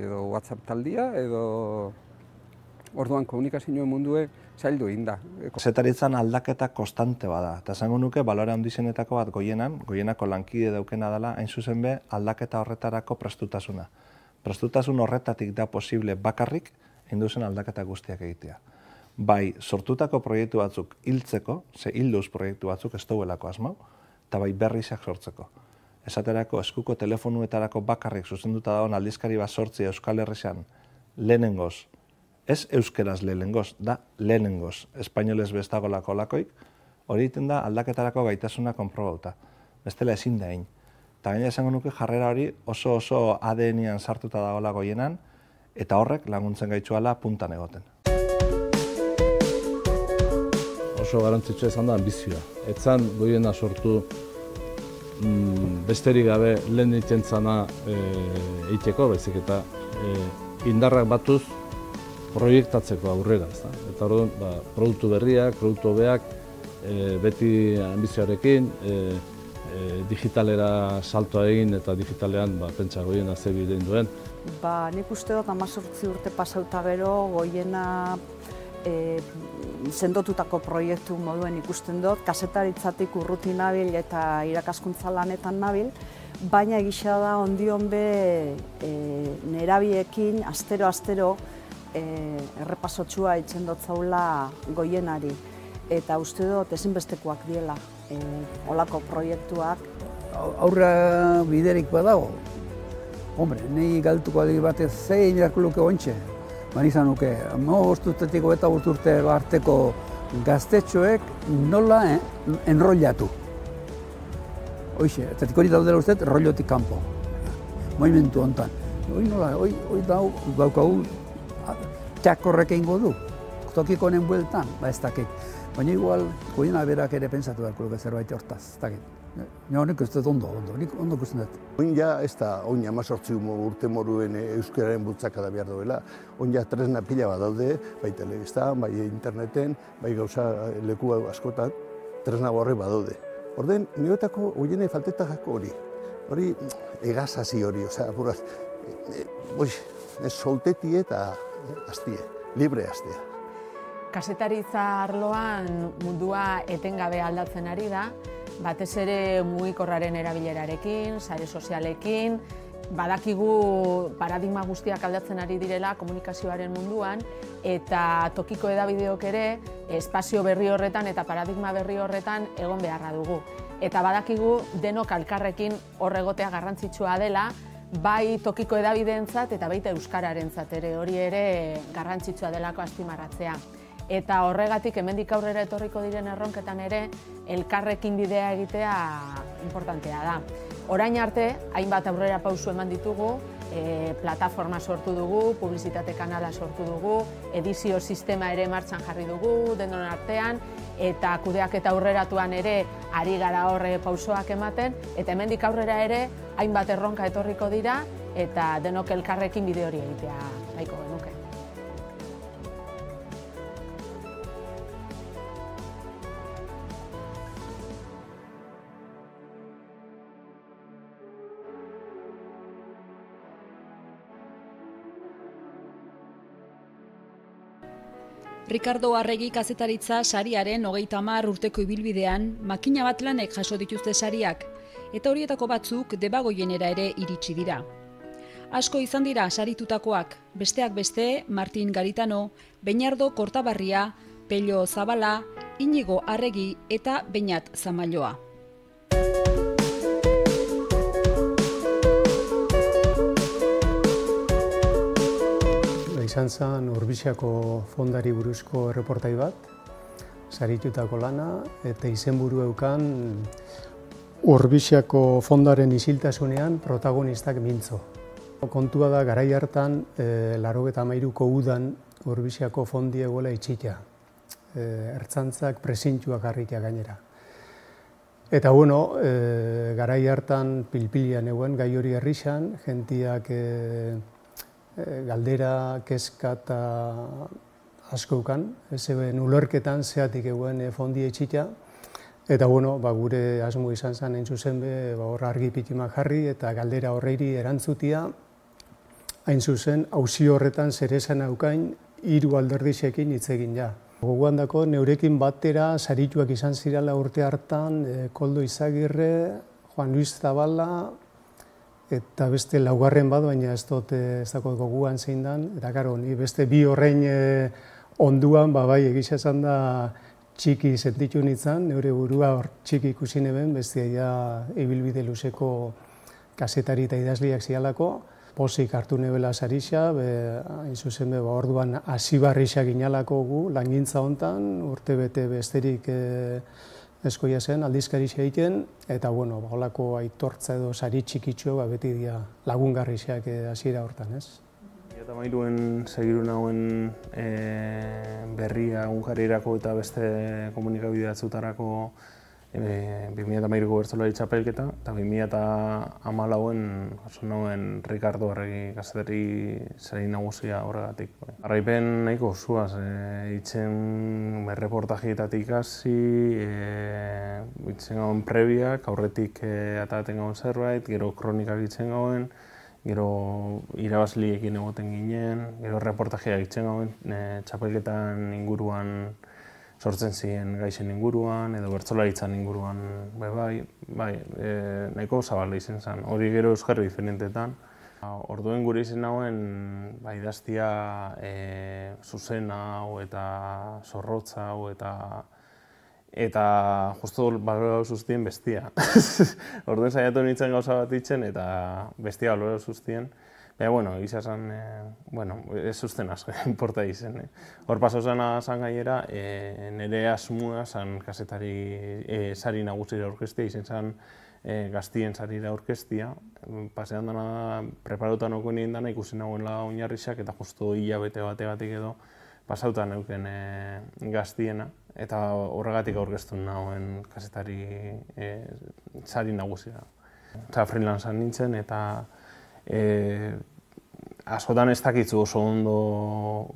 edo WhatsApp taldia, edo orduan komunikazioen mundue zaildu egin da. Kazetaritzan aldaketa konstante bada, eta esango nuke balore handizenetako bat Goienako lankide daukena dela, hain zuzen be aldaketa horretarako prestutasuna. Prestutasun horretatik da posible bakarrik induzen aldaketa guztiak egitea. Bai, sortutako proiektu batzuk hiltzeko, hilduz proiektu batzuk ez duelako asmau, eta bai berrizak sortzeko. Esaterako eskuko telefonuetarako bakarrik zuzenduta dagoen aldizkari bat sortzi Euskal Herrian lehenengoz, ez euskeraz lehenengoz, da lehenengoz, espainolez bestagolako lakoik, hori egiten da aldaketarako gaitasuna konprobauta. Bestela ezin da egin. Eta gaina esango nuke jarrera hori oso ADN-ean sartuta dagoela Goienan, eta horrek laguntzen gaitzuala puntan egoten. oso garrantzitsua izan da ambizioa. Etzan Goiena sortu besterik gabe lehen egiten zana egiteko, baizik eta indarrak batuz proiektatzeko aurrera. Eta orduan, produktu berriak, produktu hobeak, beti ambizioarekin, digitalera saltoa egin eta digitalean pentsa Goiena ze bideen duen. Nik uste dut 18 urte pasauta gero Goiena sendotutako proiektu moduen ikusten dut, kazetaritzatik urruti nabil eta irakaskuntza lanetan nabil, baina egisa da ondion be nerabiekin astero errepasotsua itzen dut zaula Goienari. Eta uste dut ezinbestekoak diela olako proiektuak. Aurra biderik badago. Hombre, nahi galtuko adi batez zein irakuloke ontxe. Izan nuke, 15 urtetik eta 5 urte arteko gaztetxoek nola enrollatu. Hoixe, eta hori daudela uste, rollotik kanpo. Movimentu hontan. Hoi daukagu txakorrek egingo du. Tokiko honen bueltan, ez dakit. Baina igual, Goiena berak ere pentsatu beharko luke zerbait hortaz, ez dakit. Nik ez dut ondo ikusten dut. Oin ja ez da oin 18 urte moruen euskararen bultzakada behar duela. Oin ja tresna pila bat daude, bai telebistan, bai interneten, bai gauza leku askotan, tresna horre badaude. Orden, niretako Goienei faltetako hori. Hori egazasi hori, apuraz, solteti eta aztie, libre aztea. Kazetaritza arloan mundua etengabe aldatzen ari da, batez ere mugikorraren erabilerarekin, sare sozialekin, badakigu paradigma guztiak aldatzen ari direla komunikazioaren munduan, eta tokiko hedabideok ere espazio berri horretan eta paradigma berri horretan egon beharra dugu. Eta badakigu denok elkarrekin hor egotea garrantzitsua dela, bai tokiko hedabideentzat eta baita euskararentzat ere, hori ere garrantzitsua delako azpimarratzea. Eta horregatik hemendik aurrera etorriko diren erronketan ere elkarrekin bidea egitea importantea da. Orain arte, hainbat aurrera pausu eman ditugu, plataforma sortu dugu, publizitate kanala sortu dugu, edizio sistema ere martxan jarri dugu denon artean, eta kudeaketa aurreratuan ere ari gara horre pausoak ematen, eta hemendik aurrera ere hainbat erronka etorriko dira, eta denok elkarrekin bide hori egitea nahiko genuke. Rikardo Arregi kazetaritza sariaren 30 urteko ibilbidean makina bat lanek jaso dituzte sariak, eta horietako batzuk Debagoienera ere iritsi dira. Asko izan dira saritutakoak, besteak beste Martin Garitano, Beñardo Kortabarria, Pello Zabala, Inigo Arregi eta Beñat Zamailoa. Izan zen Orbiziako fondari buruzko erreportai bat, saritutako lana, eta izenburu eukan Orbiziako fondaren isiltasunean protagonistak mintzo. Kontua da, garai hartan, 93ko udan Orbiziako fondi egola itxita. Ertzantzak presintuak harrikia gainera. Eta garai hartan pilpilian eguen gai hori herrixan, jentiak galdera, kezka eta asko eukan, zeben ulerketan zeatik eguen fondi etxita, eta gure asmo izan zen hain zuzen hor argi pitimak jarri eta galdera horreiri erantzutia, hain zuzen auzi horretan zer esan aukain 3 alderdisekin hitz egin ja. Gogoan dako neurekin batera sarituak izan zirala urte hartan, Koldo Izagirre, Juan Luis Zabala, eta beste laugarren bat, baina ez dakot goguan zein dan, eta karo, ni beste bi horrein onduan, bai egisa esan da txiki sentitu nintzen, neure burua hor txiki ikusi neben, beste ibilbide luzeko kazetari eta idazliak zialako, pozik hartu nebela sarixa, hain zuzen orduan hasibarrixa ginalako gu, langintza hontan, urte bete besterik eskoia zen, aldizkarixa egiten, eta holako aitortza edo sari txikitxo beti dira lagungarrixak hasiera hortan, ez? 2013 segiru nauen berria egunkarirako eta beste komunikabide batzutarako 2013ko bertsolari txapelketa eta 2014en jaso nauen Rikardo Arregi kazetari sari nagusia horregatik. Jarraipen nahiko osoaz, itzen reportajietatik hasi, itzen gauen prebiak, aurretik ataten gauen zerbait, gero kronikak itzen gauen, gero irabazliekin egoten ginen, gero reportajeak itzen gauen, txapelketan inguruan sortzen ziren gaixen inguruan, edo bertsolaritzan inguruan, nahiko zabala izen zen. Hori gero euskarri diferentetan. Orduen gure izen nauen, idaztia zuzena hau eta zorrotza hau eta justu balorau zuztien bestia. Orduen saiatu nintzen gauza bat itzen eta bestia balorau zuztien. Baina, bueno, egiza zen, ez zuzten asko, inporta izen. Hor paso zena zan gainera, nire asmua zan kazetari sari nagusira aurkestia, izen zan gaztien sarira aurkestia. Pasean dana, preparauta noko nien dana, ikusi nagoela oinarrixak eta justu hilabete bategatik edo pasauta neuken gaztiena. Eta horregatik aurkeztu nagoen kazetari sari nagusira. Eta freelancean nintzen eta askotan ez dakitzu oso ondo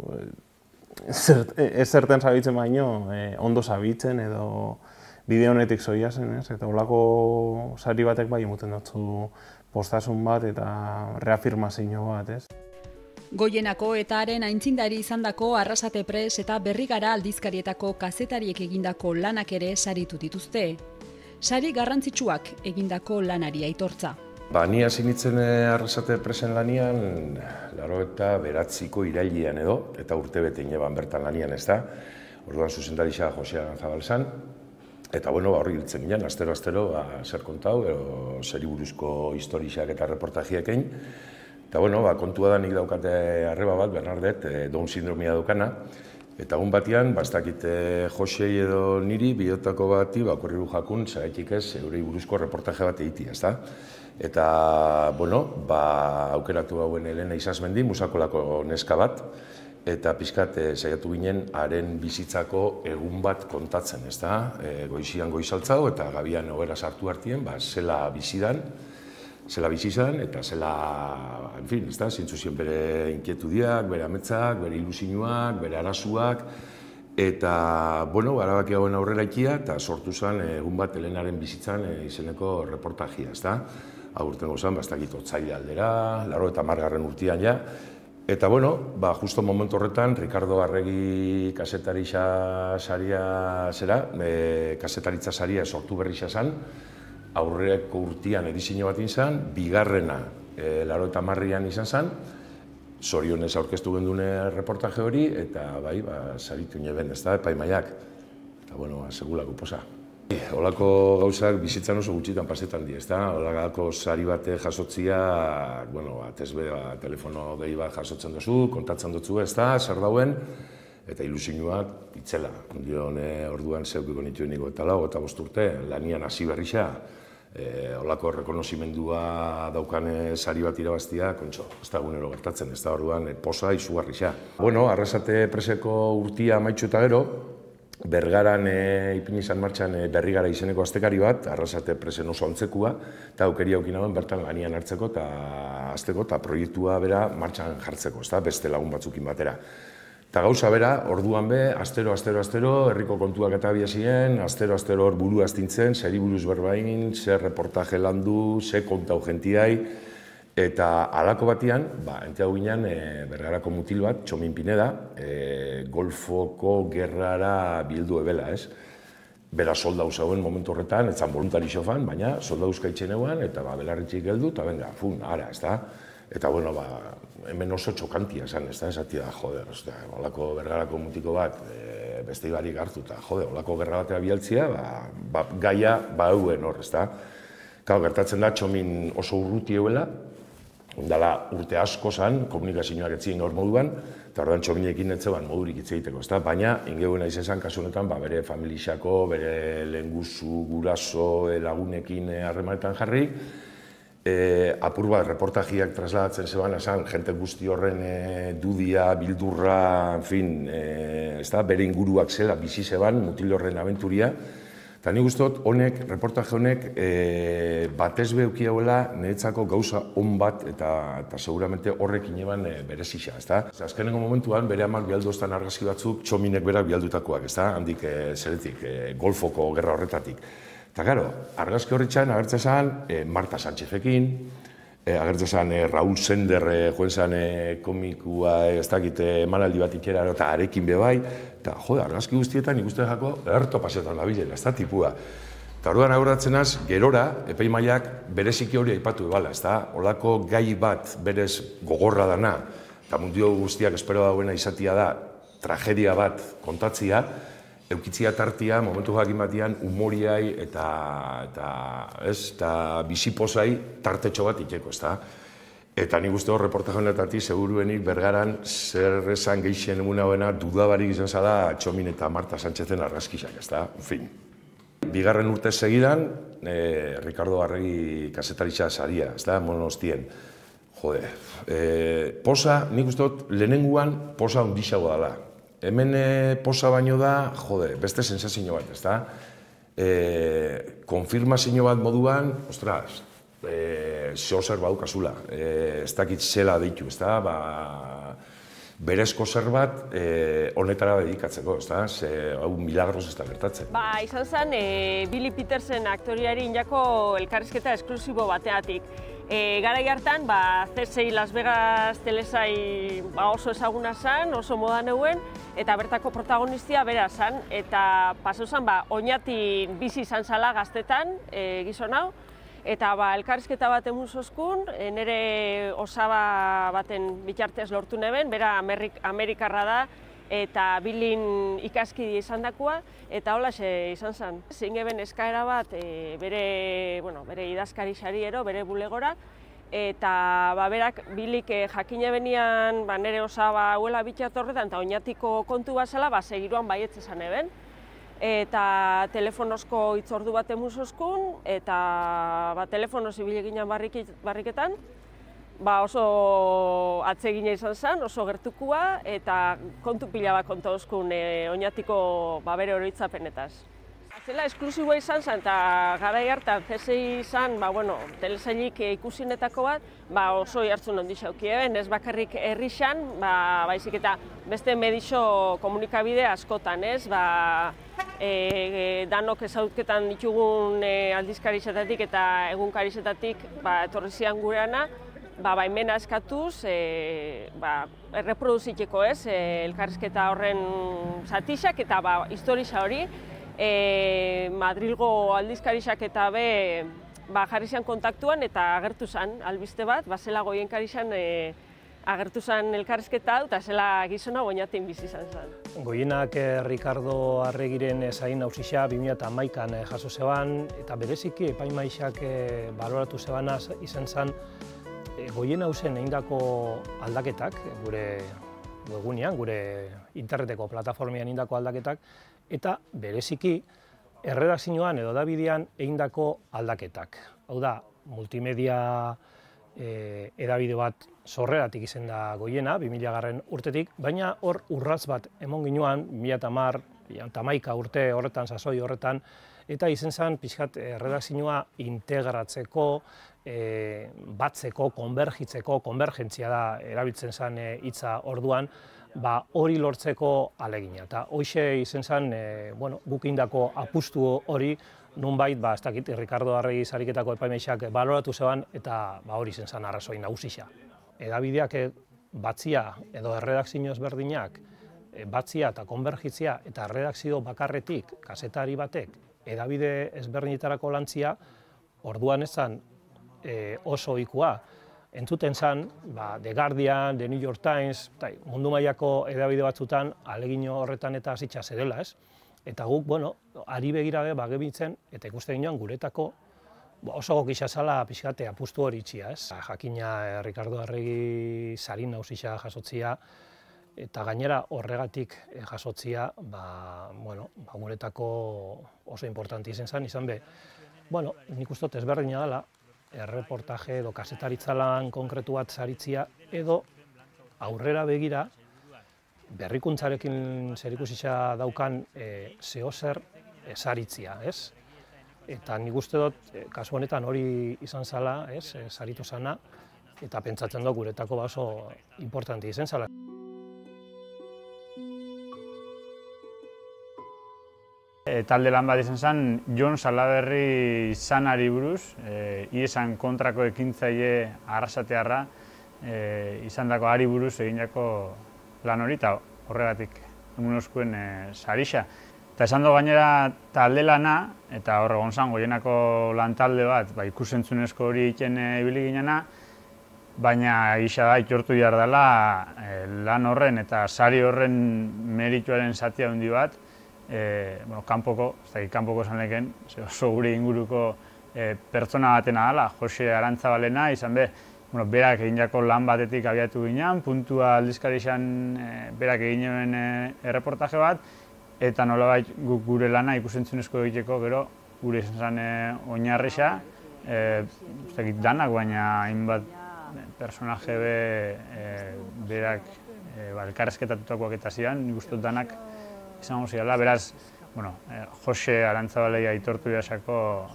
ez zerten zabitzen baino, ondo zabitzen edo bide honetik zoia zen, eta holako sari batek bai emuten dutzu postasun bat eta reafirmazio bat, ez? Goienako eta haren aintzindari izandako Arrasate Press eta Berrigara aldizkarietako kazetariek egindako lanak ere saritu dituzte. Sari garrantzitsuak egindako lanari aitortza. Ni hasi nintzen Arrasate Presen lanian, 89ko irailean edo, eta urtebete ineban bertan lanian ez da. Orduan zuzendarisa Jose Aranzabal zan. Eta horri hiltzen ginen, astero zer kontau, zeri buruzko historiak eta reportajiak egin. Eta kontua da nik daukate arreba bat, Bernardet, Down sindromia daukana. Eta egun batean, ez dakit Josei edo niri, bihotako bati, korriru jakun, zaitik ez, eurei buruzko reportaje bat egitea, ez da. Eta, aukeratu gauen Elena Izasmendi, Musakolako neska bat, eta pixkat saiatu ginen haren bizitzako egun bat kontatzen, ez da. Goizian goizaltzau eta gabian hogera sartu hartien, zela bizidan, eta zela, ez da, zintzu zien bere inkietudiak, bere ametzak, bere ilusinuak, bere arazuak, eta, arabaki hauen aurrera ikia, eta sortu zen egun bat Elenaren bizitzan izeneko reportajia, ez da. Agurten gozan, ez dakit otzaile aldera, 90. urtean ja. Eta, justo momentu horretan, Rikardo Arregi kazetaritza saria sortu berri zan, aurreko urtean edizio bat izan, bigarrena 90. izan zen, zorionez aurkeztu gendune reportaje hori, eta saritu neben, ez da, epaimaiak. Eta, segulako posa. Olako gauzak bizitzan oso gutxitan pasetan di, ez da? Olako sari bate jasotzia, telefono gehi bat jasotzen duzu, kontatzen duzu, ez da, zer dauen, eta ilusinuak itzela. Orduan zeukiko nituen niko eta lau, eta 5 urte, lanian hasi berrixa, olako rekonozimendua daukan sari bat irabaztia, kontxo, ez da egunero gertatzen, ez da orduan posa izugarrixa. Arrasate Preseko urtia amaitxu eta gero, Bergaran ipini izan martxan Berrigara izeneko astekari bat, Arrasate Presen oso antzekua, eta aukeria aukin hauen bertan lanian hartzeko eta azteko eta proiektua bera martxan jartzeko, ez da, beste lagun batzukin batera. Eta gauza bera, orduan be, astero, herriko kontuak eta biazien, astero hor buru astintzen, zeri buruz berbain, zer reportaje landu, ze kontau gentiai, eta halako batian, entea ginen Bergarako mutil bat, Txomin Pineda, Golfoko gerrara bildu ebela, ez? Bera soldau zauen momentu horretan, etzan voluntari xofan, baina soldauzka itxenean, eta belarritxik geldu, eta benga, ara, ez da? Eta, hemen oso txokantia esan, ez da? Esatia, olako Bergarako mutiko bat, beste ibarik hartu, eta, olako gerra batea bialtzia, gaia, hauen hor, ez da? Gertatzen da, Txomin oso urruti euela, dala urte asko zan, komunikazioak etzien gaur moduan, eta orduan Txominekin etzeban modurik hitz egiteko, ez da? Baina, ingeuen aiz esan, kasu honetan, bere familixako, bere lehenguzu, guraso, lagunekin harremanetan jarri, apur bat reportajiak trasladatzen zeban esan, jente guzti horren dudia, bildurra, en fin, bere inguruak zela, bizi zeban, mutil horren abenturia. Eta nik uste dut, reportaje honek, batez beheukiagoela niretzako gauza on bat eta seguramente horrekin eban berezisa, ezta? Azkenengo momentuan, bere amak bialduztan argazki batzuk, txominek berak bialdutakoak, ezta? Handik zeretik, Golfoko gerra horretatik. Eta, gero, argazki horretxan agertzen zen Marta Sánchezekin, agertzen zen Raúl Sender joen zen komikua ez dakit emanaldi bat ikera eta arekin bebai, eta jode, argazki guztietan ikusten jako erto pasetan labilen, ez da tipua. Eta orduan aurratzenaz, gerora, epaimaiak bereziki hori aipatu ebala, ez da, olako gai bat berez gogorra dana, eta mundio guztiak espero dauena izatia da, tragedia bat kontatzia, eukitzia tartia, momentu jakin batian, humoriai eta bizipozai tartetxo bat iteko, ez da. Eta nik uste hor, reportaje honetatik, seguruenik bergaran zer esan geixen egun hauena dudabarik izan zala Txomin eta Marta Sánchezen argazkisak, ez da. En fin. Bigarren urte segidan, Ricardo Arregi kazetaritza saria, ez da, monostien. Jode, posa, nik uste dut, lehenenguan posa ondixago dela. Hemen posa baino da, jode, beste sensazio bat, ez da? Konfirmazio bat moduan, ostras, zehozer badukazula, ez dakit zela deitu, ez da? Berezko zer bat honetara dedikatzeko, ez da? Hau milagros ez da gertatzen. Izan zen, Billy Petersen aktoriari indako elkarrizketa esklusibo bateatik. Garai hartan, CSI Las Vegas telesai oso ezaguna zen, oso moda neuen, eta bertako protagonistia bera zen, eta pasau zen, oinatin bizi izan zala gaztetan, gizon hau, eta elkarrizketa bat emun zozkun, nire osaba baten bitartez lortu neben, bera Amerikarra da, eta Billin ikaski izan dakoa, eta hola izan zen. Zein eben eskaera bat bere idazkari sariero, bere bulegora, eta berak Billik jakine benian nire osaba huela bitxat horretan, eta oinatiko kontu bat zela, segiruan baietz esan eben. Eta telefonozko hitzordu bat emun zozkun, eta telefonoz ibile ginen barriketan, oso atsegina izan zen, oso gertukua, eta kontu pila bat konta oskun oinatiko bere oroitzapenetaz. Zela esklusiboa izan zen, eta garai hartan CSI izan, telesailik ikusinetako bat, oso jartzen ondi xaukien, ez bakarrik herrixan, baizik eta beste medixo komunikabide askotan, ez? Danok ezautketan ditugun aldizkarizetatik eta egunkarizetatik etorri zian gureana, baimena eskatuz, erreproduziteko, ez? Elkarrizketa horren zatixak eta historia hori, Madrilgo aldizkarizak eta jarri zian kontaktuan eta agertu zen albiste bat, zela goienkarizan agertu zen elkarrizketa eta zela gizona oinatin bizi izan zen. Goienak Ricardo Arregiren zain nausisa 2011an jaso zeban, eta bereziki epaimaixak baloratu zebana izan zen Goien hausen egindako aldaketak, gure webgunean, gure interneteko plataformian egindako aldaketak, eta bereziki erredakzioan edo edabidean egindako aldaketak. Hau da, multimedia edabide bat sorreratik izen da Goiena, 2000 urtetik, baina hor urratz bat emon ginoan, 2011 urte horretan, sasoi horretan, eta izen zen pixkat erredakzioa integratzeko, batzeko, konbergitzeko, konbergentzia da erabiltzen zen hitza orduan, hori lortzeko alegina. Eta hoxe izen zen guk indako apustu hori, nunbait, ez dakit, Ricardo Arregi sariketako epaimeixak baloratu zeban, eta hori izen zen arrazoi nagusisa. Edabideak batzia edo erredakzio ezberdinak, batzia eta konbergitzia eta erredakzio bakarretik, kazetari batek, edabide ezberdinetarako lantzia, orduan ez zen oso ohikoa. Entzuten zen, The Guardian, The New York Times, mundu mailako edabide batzutan alegino horretan eta hasitza zerela, ez? Eta guk, ari begirabe bagebitzen, eta ikusten ginoan guretako oso gokisa zala pixkate apustu hori itxia, ez? Jakina Ricardo Arregi sarin nausisa jasotzia, eta gainera horregatik jasotzia, guretako oso importanti izan be, nik uste dut ezberdina dela, erreportaje edo kazetaritza lan konkretu bat saritzia, edo aurrera begira, berrikuntzarekin zerikusia daukan zeozer saritzia, ez? Eta nik uste dut, kasu honetan hori izan zala, ez, saritu zana, eta pentsatzen dut guretako oso importante izan zala. Talde lan bat izan zen, Jon Salaberri izanari buruz, iesan kontrako ekintzaile arrasatearra izan dako ari buruz eginako lan hori, eta horregatik emunoskuen sarixa. Eta esan du gainera talde lana, eta horre gonzan goienako lan talde bat, ikusentzunezko hori egiten ibili ginena, baina gisa da itortu behar dela lan horren eta sari horren merituaren zati handi bat, kanpoko esan leken, oso gure inguruko pertsona batena dela, Jose Arantzabalena, izan be, berak eginako lan batetik abiatu ginen, puntua aldizkari izan berak eginen erreportaje bat, eta nolabait gure lana ikusentzunezko egiteko gero gure izan zen oinarrisa, danak, baina hainbat personaje berak elkarrezketatutakoak eta zidan, nik uste dut danak izango zirela, beraz, Jose Arantzabalei aitortu jasako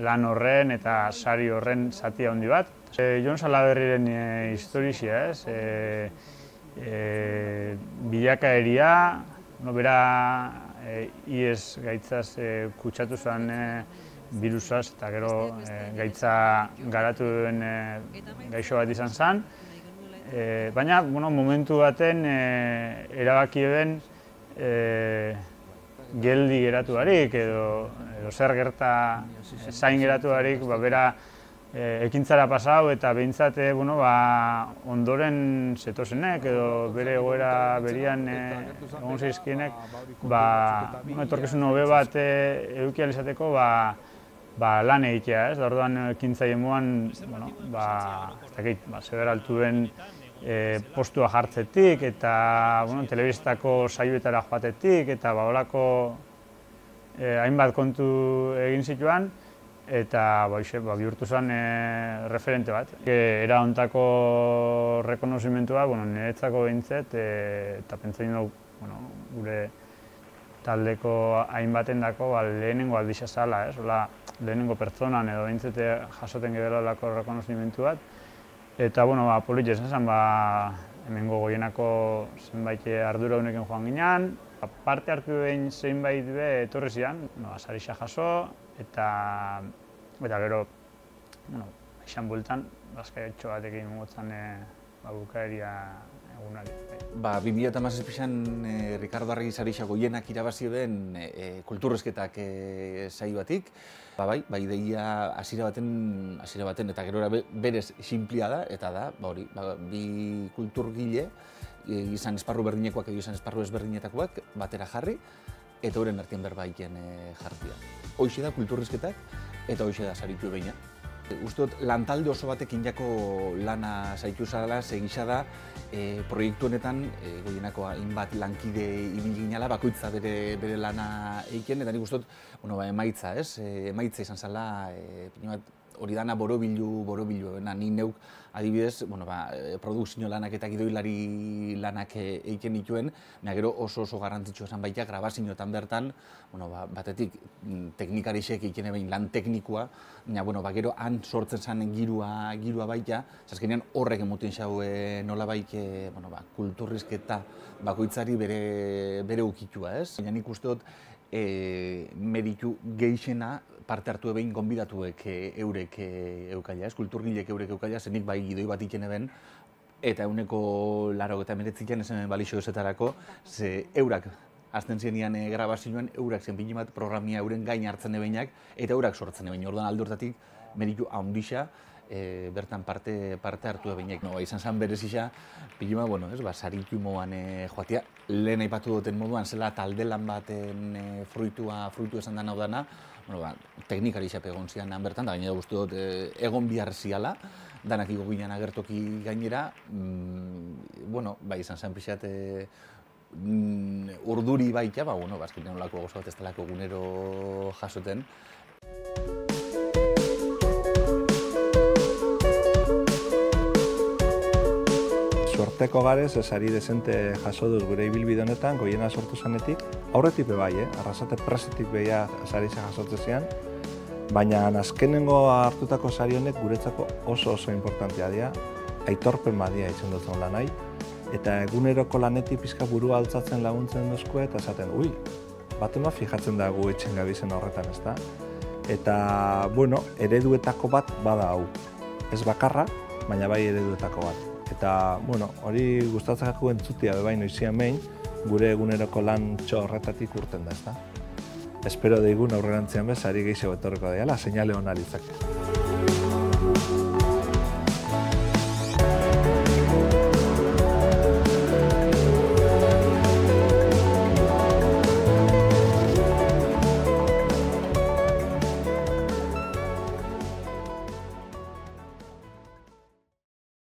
lan horren eta sari horren zati handi bat. Jon Salaberriren historizia, bilakaeria, bera IES gaitzaz kutsatu zen birusaz eta gero gaitza garatu duen gaixo bat izan zen. Baina momentu baten erabaki eben geldi geratu barik edo zer gerta zain geratu barik, bera ekintzara pasau eta behintzat ondoren zetozenek edo bere egoera berian egon zeizkienek etorkizun hobe bat eduki ahal izateko lan egitea, ez? Orduan ekintzaile moan zeberaltuen postua jartzetik eta telebistako saioetara joatetik eta holako hainbat kontu egin zituan eta bihurtu zen referente bat. Era hontako rekonozimentua, niretzako behintzet, eta pentsatzen dugu gure taldeko hainbaten dako lehenengo aldixa zala, lehenengo pertsonan edo behintzete jasoten gedelako rekonozimentu bat. Eta, politia esan zen, hemengo goienako zenbait ardura honekin joan ginen, parte hartu behin zeinbait etorri zian, sarixa jaso, eta gero, eixan bueltan, bazkaiatxo batekin motzen bukaeria egunari. 2017an Rikardo Arregi sarixa goienak irabazi ben kulturrezketak saio batik. Bai deia hasiera baten eta gero berez sinplia da, eta da, bi kulturgile, izan esparru berdinekoak edo izan esparru ezberdinetakoak batera jarri, eta horren artean berbaiten jartia. Hoxe da kulturrizketak eta hoxe da saritu beina. Uste dut, lantalde oso batek injako lana zaitu zala, segisa da, proiektu honetan goienako hainbat lankide ibili ginala, bakoitza bere lana eiken, eta nik uste dut, emaitza, ez? Emaitza izan zala, hori dana borobilu, ni neuk adibidez, produkzio lanak eta gidoilari lanak eiken dituen, gero oso garrantzitsua esan baita, grabazioetan bertan, batetik teknikarixek eiken ebein lan teknikoa, gero han sortzen zen girua baita, azkenean horrek emoten xau nola baik kulturrizketa bakoitzari bere ukitua, ez? Nik uste dut, meritu geixena parte hartu ebein gonbidatuek eurek eukaila, ez? Kulturgilek eurek eukaila, zenik bai gidoi bat ikene ben, eta euneko 89 esan balixo ezetarako, ze eurak azten zienian grabazioan, eurak zen pili bat programia euren gain hartzen ebeinak, eta eurak sortzen ebein. Orduan alde hortatik meritu handixa, bertan parte hartu ebeinek. Izan zen berezisa, pilima, saritu moan joatia, lehen aipatu duten moduan, zela talde lan baten fruitu esan dana dana, teknikari xape egon zian bertan, da gainera guztu dut egon bihar ziala, danak igo ginen agertoki gainera, izan zen pixat urduri baita, azkenean olako gozo bat ez talako gunero jasoten. pozteko garez, sari dezente jaso dut gure ibilbide honetan, goiena sortu zanetik, aurretik bai, Arrasate presetik beha sari jasotze zian, baina azkenengo hartutako sari honek guretzako oso importantea dira, aitorpen badia itzen dutzen lan nahi, eta eguneroko lanetik pizka burua altzatzen laguntzen duzko eta esaten, ui, batema fijatzen dago etxen gabizen horretan, ezta? Eta, bueno, ereduetako bat bada hau. Ez bakarra, baina bai ereduetako bat. Eta, bueno, hori gustatzen jaku entzutia bebai noizian behin, gure eguneroko lan horretatik urten da, ezta? Espero deigun aurrerantzean bez, ari gehiago etorreko dela, seinale hona litzake.